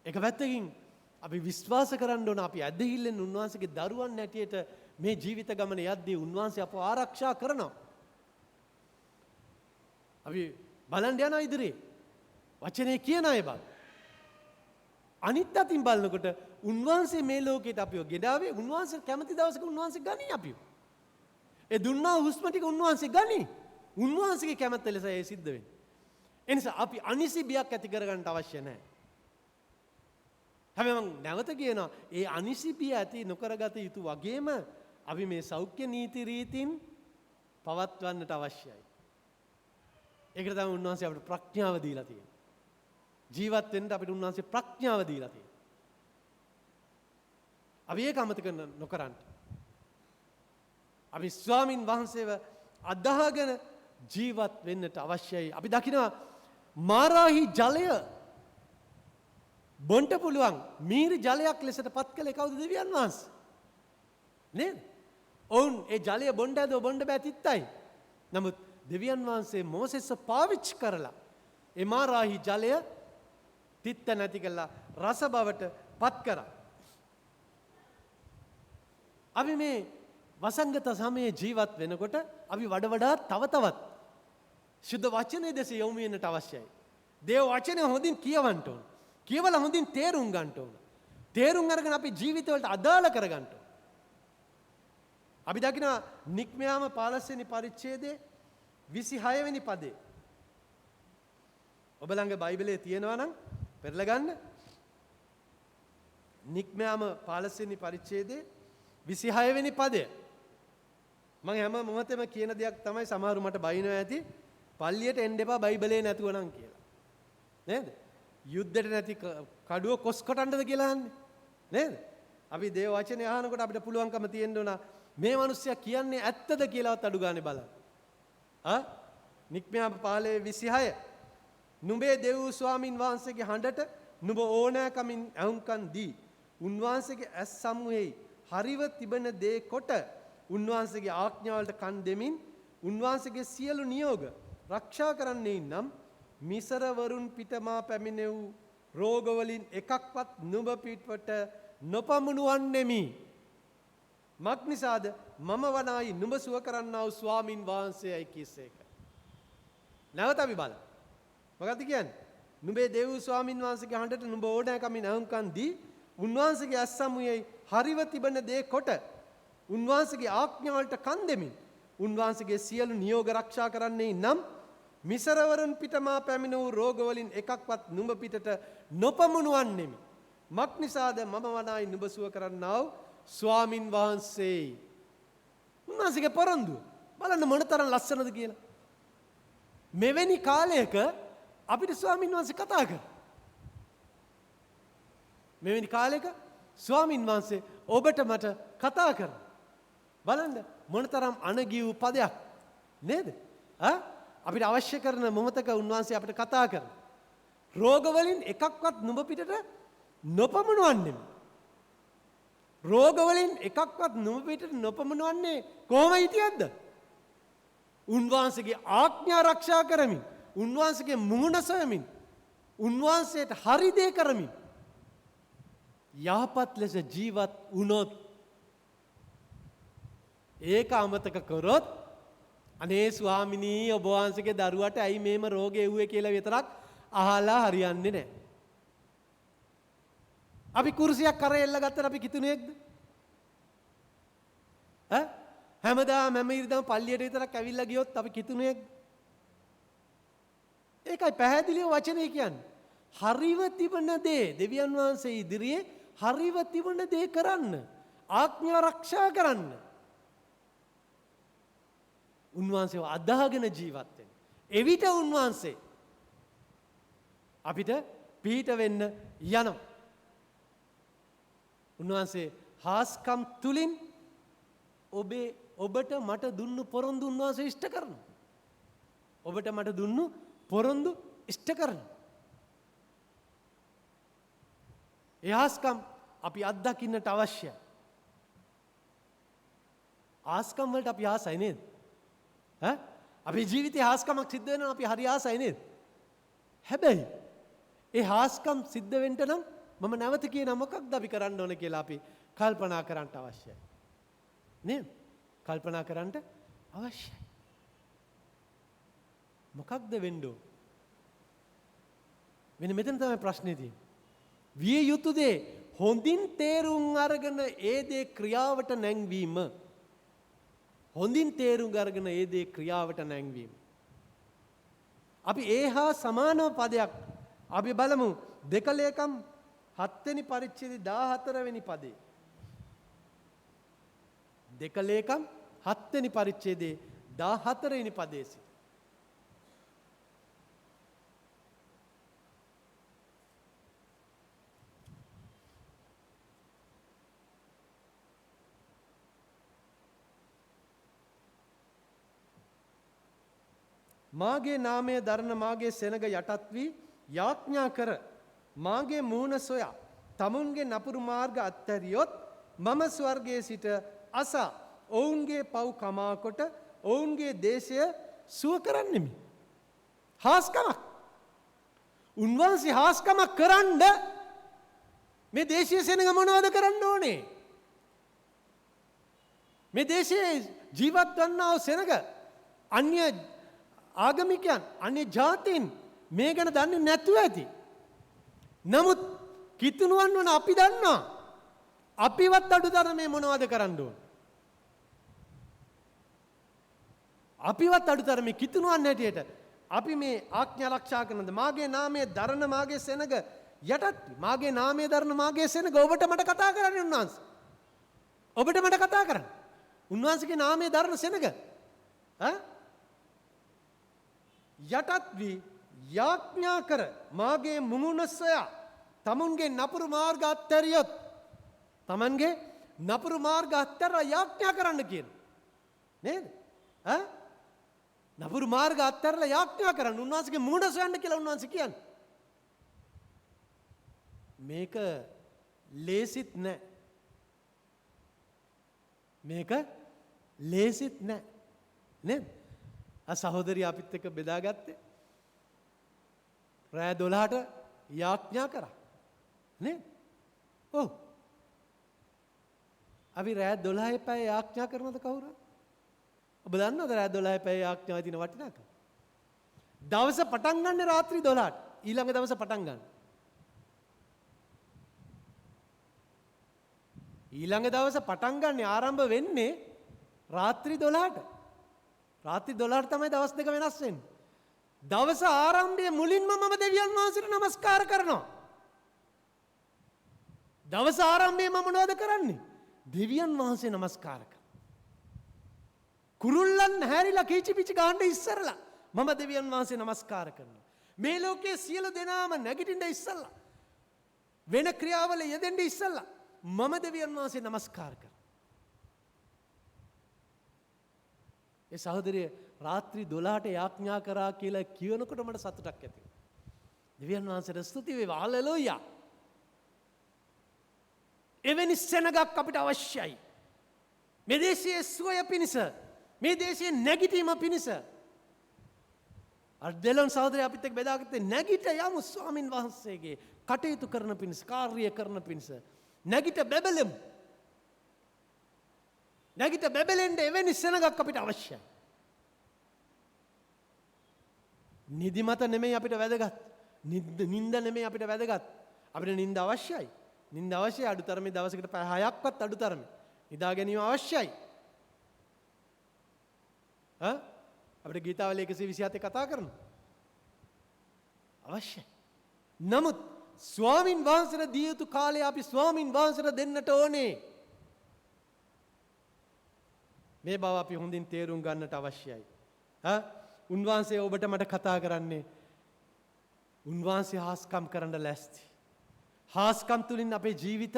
එක පැත්තකින් අපි විශ්වාස කරන්න ඕන අපි ඇදහිල්ලෙන් උන්වහන්සේගේ දරුවන් හැටියට මේ ජීවිත ගමන යද්දී උන්වහන්සේ අපව ආරක්ෂා කරනවා. අපි බලන්න යනවා ඉදිරියේ. වචනේ කියන අය බල. අනිත් අතින් බලනකොට උන්වහන්සේ මේ ලෝකෙට අපිව ගෙනාවේ උන්වහන්සේ කැමති දවසක උන්වහන්සේ ගනි අපිව. ඒ දුන්නා හුස්ම ටික උන්වහන්සේ ගනි. උන්වහන්සේගේ කැමැත්ත ලෙස ඒ සිද්ධ වෙන්නේ. ඒ නිසා අපි අනිසි බියක් ඇති කරගන්න අවශ්‍ය නැහැ. හැබැයි මම නැවත කියනවා ඒ අනිසි බිය ඇති නොකරගත යුතු වගේම අපි මේ සෞඛ්‍ය නීති රීතීන් පවත්වන්නට අවශ්‍යයි. ඒකට තමයි උන්වහන්සේ අපිට ප්‍රඥාව දීලා තියෙන්නේ. ජීවත් වෙන්න අපිට උන්වහන්සේ ප්‍රඥාව දීලා තියෙනවා. අපි ඒක අමතක නොකරන්න. අපි ස්වාමින් වහන්සේව අදාහගෙන ජීවත් වෙන්නට අවශ්‍යයි. අපි දකිනවා මාරාහි ජලය බොන්ට පුළුවන් මීරි ජලයක් ලෙසට පත් කළේ කවුද? දෙවියන් වහන්සේ. නේද? ඔවුන් ඒ ජලය බොන්ඩ ඇදෝ බොන්ඩ බෑ තිත්තයි. නමුත් දෙවියන් වහන්සේ මෝසෙස්ව පාවිච්චි කරලා ඒ මාරාහි ජලය තිත්ත නැති කළා රස බවට පත් කරා. අපි මේ වසංගත සමයේ ජීවත් වෙනකොට අපි වඩා තව තවත් සුද්ධ වචනේ දෙස යොමු වෙන්නට අවශ්‍යයි. දේව වචනේ හොඳින් කියවන්න ඕන. කියවලා හොඳින් තේරුම් ගන්න ඕන. තේරුම් අරගෙන අපි ජීවිතවලට අදාළ කර ගන්න ඕන. අපි දකිනවා නික්මයාම 15 වෙනි පරිච්ඡේදයේ 26 වෙනි පදේ. ඔබ ළඟ බයිබලයේ තියෙනවා නම් පෙරලා ගන්න. නික්මයාම 15 වෙනි පරිච්ඡේදයේ 26 වෙනි පදය. මම හැම මොහොතෙම කියන දෙයක් තමයි සමහරු මට බයිනවා ඇති. පල්ලියට එන්න එපා බයිබලේ නැතුව නම් කියලා. නේද? යුද්ධෙට නැති කඩුව කොස් කොටන්නද කියලා අහන්නේ. නේද? අපි දේව වචනේ අහනකොට අපිට පුළුවන්කම තියෙන්න ඕන මේ මිනිස්සයා කියන්නේ ඇත්තද කියලාවත් අඩු ගානේ බලන්න. නික්මයාම 15:26 නුඹේ දෙව් ස්වාමින් වහන්සේගේ හඬට නුඹ ඕනෑකමින් ඇහුම්කන් දී උන්වහන්සේගේ ඇස් සමුහේ හරිව තිබෙන දේ කොට උන්වහන්සේගේ ආඥාවලට කන් දෙමින් උන්වහන්සේගේ සියලු නියෝග රක්ෂා කරන්නේ නම් මිසරවරුන් පිටමා පැමිණෙව් රෝගවලින් එකක්වත් නුඹ පිටවට නොපමුණුවන්නෙමි. මක් නිසාද මම වනායි නුඹ සුව කරන්නා වූ ස්වාමින් වහන්සේයි කිසේක. නැවත අපි බලමු. මොකක්ද කියන්නේ? නුඹේ දේව ස්වාමින් වහන්සේගේ හඬට නුඹ ඕනෑකමින් අහුම්කන් දී උන්වහන්සේගේ ඇස් සමුයේ හරිව තිබෙන දේ කොට උන්වහන්සේගේ ආඥාවලට කන් දෙමින් උන්වහන්සේගේ සියලු නියෝග ආරක්ෂා කරන්නේ නම් මිසරවරුන් පිටමා පැමිණ වූ රෝගවලින් එකක්වත් නුඹ පිටට නොපමුණුවන්නෙමි. මක් නිසාද මම වනායි නුඹ සුව කරන්නා වූ ස්වාමින් වහන්සේ. උන්වහන්සේගේ පොරොන්දුව බලන්න මොනතරම් ලස්සනද කියලා. මෙවැනි කාලයක අපිට ස්වාමින් වහන්සේ කතා කරා. මෙවැනි කාලයක ස්වාමින් වහන්සේ ඔබට මට කතා කරා. බලන්න මොනතරම් අනගී වූ පදයක් නේද? අපිට අවශ්‍ය කරන මොහොතක උන්වහන්සේ අපිට කතා කරනවා. රෝග වලින් එකක්වත් නුඹ පිටට නොපමුණුවන්නේ. රෝගවලින් එකක්වත් නුඹට නොපමුණුවන්නේ කොහොම හිටියද්ද? උන්වහන්සේගේ ආඥා ආරක්ෂා කරමින්, උන්වහන්සේගේ මුහුණ සොයමින්, උන්වහන්සේට හරි දේ කරමින් යහපත් ලෙස ජීවත් වුණොත්, ඒක අමතක කරොත් අනේ ස්වාමිනී ඔබ වහන්සේගේ දරුවට ඇයි මේම රෝගය එව්වේ කියලා විතරක් අහලා හරියන්නේ නැහැ. අපි කුරුසියක් කරේ එල්ල ගත්තට අපි කිතුණෙක්ද? ඈ හැමදාම මම ඉරිදම පල්ලියට විතරක් ඇවිල්ලා ගියොත් අපි කිතුණෙක්ද? ඒකයි පැහැදිලිව වචනේ කියන්නේ. හරිව තිබෙන දේ දෙවියන් වහන්සේ ඉදිරියේ හරිව තිබෙන දේ කරන්න, ආඥා ආරක්ෂා කරන්න. උන්වහන්සේව අදාහගෙන ජීවත් වෙන්න. එවිට උන්වහන්සේ අපිට පිහිට වෙන්න යනවා. උන්වහන්සේ හාස්කම් තුලින් ඔබට මට දුන්නු පොරොන්දු උන්වහන්සේ ඉෂ්ට කරනවා. ඔබට මට දුන්නු පොරොන්දු ඉෂ්ට කරනවා. ඒ හාස්කම් අපි අත්දකින්නට අවශ්‍යයි. ආස්කම් වලට අපි ආසයි නේද? අපේ ජීවිතේ හාස්කමක් සිද්ධ වෙනවා අපි හරි ආසයි නේද? හැබැයි ඒ හාස්කම් සිද්ධ වෙන්න නම් මම නැවත කියන මොකක්ද අපි කරන්න ඕන කියලා අපි කල්පනා කරන්න අවශ්‍යයි. නේද? කල්පනා කරන්න අවශ්‍යයි. මොකක්ද වෙන්න ඕන? මෙතන තමයි ප්‍රශ්නේ තියෙන්නේ. විය යුතු දේ හොඳින් තේරුම් අරගෙන ඒ දේ ක්‍රියාවට නැංවීම. හොඳින් තේරුම් අරගෙන ඒ දේ ක්‍රියාවට නැංවීම. අපි ඒ හා සමානව පදයක් අපි බලමු. දෙකලේකම් 7 වෙනි පරිච්ඡේදය 14 වෙනි පදේ. දෙකලේකම් 7 වෙනි පරිච්ඡේදයේ 14 වෙනි පදයේ සිට මාගේ නාමය දරන මාගේ සෙනග යටත් වී යාඥා කර මාගේ මූණ සොයා තමුන්ගේ නපුරු මාර්ග අත්හැරියොත් මම ස්වර්ගයේ සිට අසා ඔවුන්ගේ පව් කමා කොට ඔවුන්ගේ දේශය සුව කරන්නෙමි. හාස්කමක්. උන්වහන්සේ හාස්කමක් කරන්න මේ දේශීය සෙනග මොනවද කරන්න ඕනේ? මේ දේශයේ ජීවත් වන්නා වූ සෙනග අන්‍ය ආගමිකයන් අන්‍ය ජාතීන් මේ ගැන දන්නේ නැතුව ඇති. නමුත් කිතුණුවන් වන අපි දන්නවා. අපිවත් අඩුතරමේ මොනවද කරන්න ඕන? අපිවත් අඩුතරමේ කිතුණුවන් හැටියට අපි මේ ආඥා ආරක්ෂා කරනද මාගේ නාමයේ දරන මාගේ සෙනග යටත් මාගේ නාමයේ දරන මාගේ සෙනග ඔබට මට කතා කරන්නේ උන්වහන්සේ. ඔබට මට කතා කරන්නේ. උන්වහන්සේගේ නාමයේ දරන සෙනග යටත් වී යාඥා කර මාගේ මුමුණ සොයා තමුන්ගේ නපුරු මාර්ග අත්හැරියොත් තමන්ගේ නපුරු මාර්ග අත්හැරලා යාඥා කරන්න කියන නේද? නපුරු මාර්ග අත්හැරලා යාඥා කරන්න උන්වහන්සේගේ මුමුණ සොයන්න කියලා උන්වහන්සේ කියන්නේ. මේක ලේසිත් නෑ. මේක ලේසිත් නෑ. නේද? සහෝදරිය අපිත් එක්ක බෙදාගත්තේ රෑ 12ට යාඥා කරා නේද? ඔව්. අපි රෑ 12 පැය යාඥා කරනවද කවුරුද? ඔබ දන්නවද රෑ 12 පැය යාඥා දින වටිනාකම? දවස පටන් ගන්න රාත්‍රී 12ට. ඊළඟ දවස පටන් ගන්න. ඊළඟ දවස පටන් ගන්න ආරම්භ වෙන්නේ රාත්‍රී 12ට. රාත්‍රී 12ට තමයි දවස් දෙක වෙනස් වෙන්නේ. දවස ආරම්භයේ මුලින්ම මම දෙවියන් වහන්සේට নমස්කාර කරනවා. දවස ආරම්භයේ මම මොනවද කරන්නේ? දෙවියන් වහන්සේ নমස්කාර කරනවා. කුරුල්ලන් හැරිලා කීචි පිචි ගහන්න ඉස්සරලා මම දෙවියන් වහන්සේ নমස්කාර කරනවා. මේ ලෝකයේ සියලු දෙනාම නැගිටින්න ඉස්සරලා වෙන ක්‍රියාවල යෙදෙන්න ඉස්සරලා මම දෙවියන් වහන්සේ নমස්කාර කරනවා. ඒ සහෝදරිය රාත්‍රී 12ට යාඥා කරා කියලා කියනකොට මට සතුටක් ඇති වුණා. දෙවියන් වහන්සේට ස්තුති වේවා. හලෙලූයා. එවැනි සෙනගක් අපිට අවශ්‍යයි. මේ දේශයේ සුවය පිණිස, මේ දේශයේ නැගිටීම පිණිස. අර දෙලොන් සහෝදරය අපිත් එක්ක බෙදාගත්තේ නැගිට යමු ස්වාමින් වහන්සේගේ කටයුතු කරන පිණිස, කාර්ය කරන පිණිස. නැගිට බැබලෙමු. නැගිට බැබලෙන්න එවැනි සෙනගක් අපිට අවශ්‍යයි. නිදිමත නෙමෙයි අපිට වැදගත්. නින්ද නෙමෙයි අපිට වැදගත්. අපිට නින්ද අවශ්‍යයි. නින්ද අවශ්‍යයි. අඩුතරමේ දවසකට පැය 6ක්වත් අඩුතරමේ නිදා ගැනීම අවශ්‍යයි. අපිට ගීතාවල 127 කතා කරනවා. අවශ්‍යයි. නමුත් ස්වාමින් වහන්සේට දිය යුතු කාලය අපි ස්වාමින් වහන්සේට දෙන්නට ඕනේ. මේ බව අපි හොඳින් තේරුම් ගන්නට අවශ්‍යයි. උන්වහන්සේ ඔබට මට කතා කරන්නේ උන්වහන්සේ හාස්කම් කරන්න ලෑස්ති. හාස්කම් තුලින් අපේ ජීවිත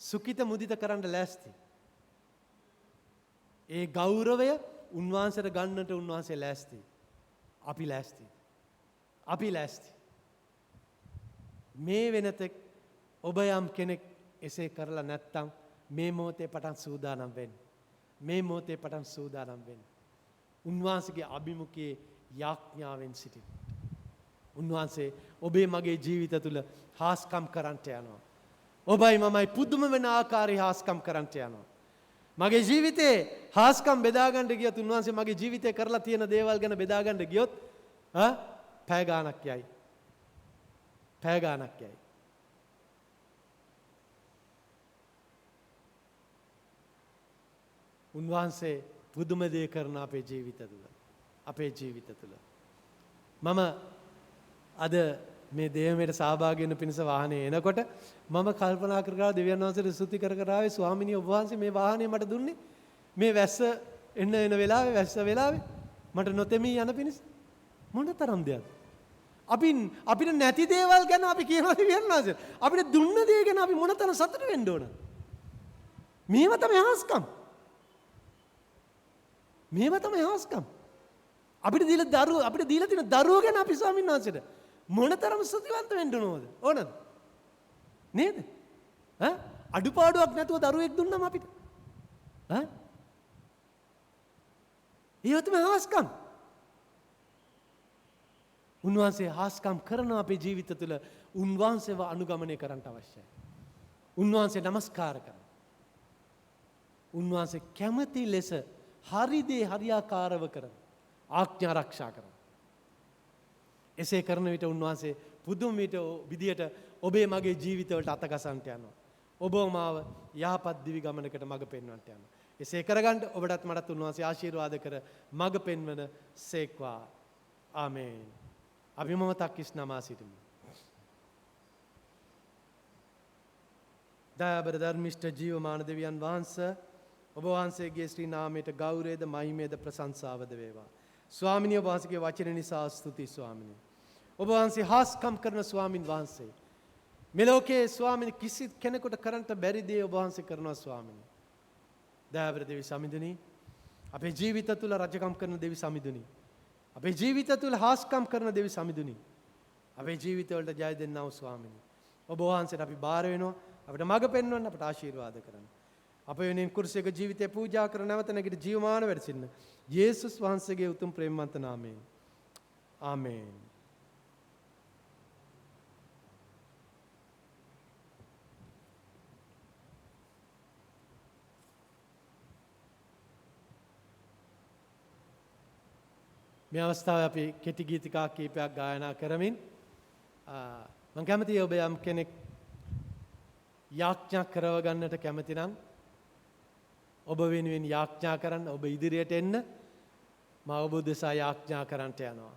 සුඛිත මුදිත කරන්න ලෑස්ති. ඒ ගෞරවය උන්වහන්සේට ගන්නට උන්වහන්සේ ලෑස්ති. අපි ලෑස්ති. අපි ලෑස්ති. මේ වෙනතෙක් ඔබ යම් කෙනෙක් එසේ කරලා නැත්තම් මේ මොහොතේ පටන් සූදානම් වෙන්න. මේ මොහොතේ පටන් සූදානම් වෙන්න. උන්වහන්සේගේ අභිමුඛයේ යාඥාවෙන් සිටින්න. උන්වහන්සේ ඔබේ මගේ ජීවිත තුළ හාස්කම් කරන්නට යනවා. ඔබයි මමයි පුදුම වෙන ආකාරي හාස්කම් කරන්නට යනවා. මගේ ජීවිතේ හාස්කම් බෙදාගන්න ගියොත් උන්වහන්සේ මගේ ජීවිතේ කරලා තියෙන දේවල් ගැන බෙදාගන්න ගියොත් පැය ගාණක් යයි. පැය ගාණක් යයි. උන්වහන්සේ පුදුම දේ කරන අපේ ජීවිත තුළ. අපේ ජීවිත තුළ. මම අද මේ දේවමයට සහභාගී වෙන පිණිස වාහනේ එනකොට මම කල්පනා කර දෙවියන් වහන්සේට ස්තුති කර ආවේ ස්වාමිනිය ඔබ වහන්සේ මේ වාහනේ මට දුන්නේ මේ වැස්ස එන වෙලාවේ වැස්ස වෙලාවේ මට නොතෙමී යන පිණිස මොන තරම් දෙයක්ද අපිට නැති දේවල් ගැන අපි කියනවා දෙවියන් වහන්සේ අපිට දුන්න දේ ගැන අපි මොන තරම් සතුට වෙන්න ඕන මේව තමයි හාස්කම් මේව තමයි හාස්කම් අපිට දීලා තියෙන දරුවෝ ගැන අපි ස්වාමීන් වහන්සේට මොනතරම් ස්තුතිවන්ත වෙන්න ඕනද? ඕනද? නේද? අඩුපාඩුවක් නැතුව දරුවෙක් දුන්නම අපිට. ඒ තමයි හාස්කම්. උන්වහන්සේ හාස්කම් කරන අපේ ජීවිත තුළ උන්වහන්සේව අනුගමනය කරන්න අවශ්‍යයි. උන්වහන්සේ නමස්කාර කරන්න. උන්වහන්සේ කැමති ලෙස හරි දේ හරියාකාරව කරන ආඥා ආරක්ෂා කරන. එසේ කරන විට උන්වහන්සේ පුදුම විදියට ඔබේ මගේ ජීවිතවලට අතගසන්නට යනවා. ඔබ මාව යහපත් දිවි ගමනකට මඟ පෙන්වන්නට යනවා. එසේ කරගන්න ඔබටත් මටත් උන්වහන්සේ ආශිර්වාද කර මඟ පෙන්වන සේක්වා. ආමේන්. අපි මොහොතක් ඉස්නමා සිටිමු. දයාබර ධර්මිෂ්ඨ ජීවමාන දෙවියන් වහන්සේ ඔබ වහන්සේගේ ශ්‍රී නාමයට ගෞරවයද මහිමයද ප්‍රශංසාවද වේවා. ස්වාමිනිය වහන්සේගේ වචන නිසා ස්තුති ස්වාමිනිය. ඔබ වහන්සේ හාස්කම් කරන ස්වාමින් වහන්සේ. මේ ලෝකයේ ස්වාමිනී කිසි කෙනෙකුට කරන්න බැරි දේ ඔබ වහන්සේ කරනවා ස්වාමිනී. දයාබර දෙවි සමිඳුනි අපේ ජීවිත තුළ රජකම් කරන දෙවි සමිඳුනි. අපේ ජීවිත තුළ හාස්කම් කරන දෙවි සමිඳුනි. අපේ ජීවිතවලට ජය දෙන්නා වූ ස්වාමිනී. ඔබ වහන්සේට අපි බාර වෙනවා. අපිට මඟ පෙන්වන්න අපට ආශිර්වාද කරන්න. අප වෙනින් කුරුසයක ජීවිතය පූජා කර නැවත නැගිට ජීවමාන වැඩසින්න යේසුස් වහන්සේගේ උතුම් ප්‍රේමවන්ත නාමයෙන් ආමේන්. මේ අවස්ථාවේ අපි කෙටි ගීතිකා කීපයක් ගායනා කරමින් මම කැමතියි ඔබ යම් කෙනෙක් යාඥා කරව ගන්නට කැමති නම් ඔබ වෙනුවෙන් යාඥා කරන්න ඔබ ඉදිරියට එන්න මම ඔබ දෙසා යාඥා කරන්නට යනවා.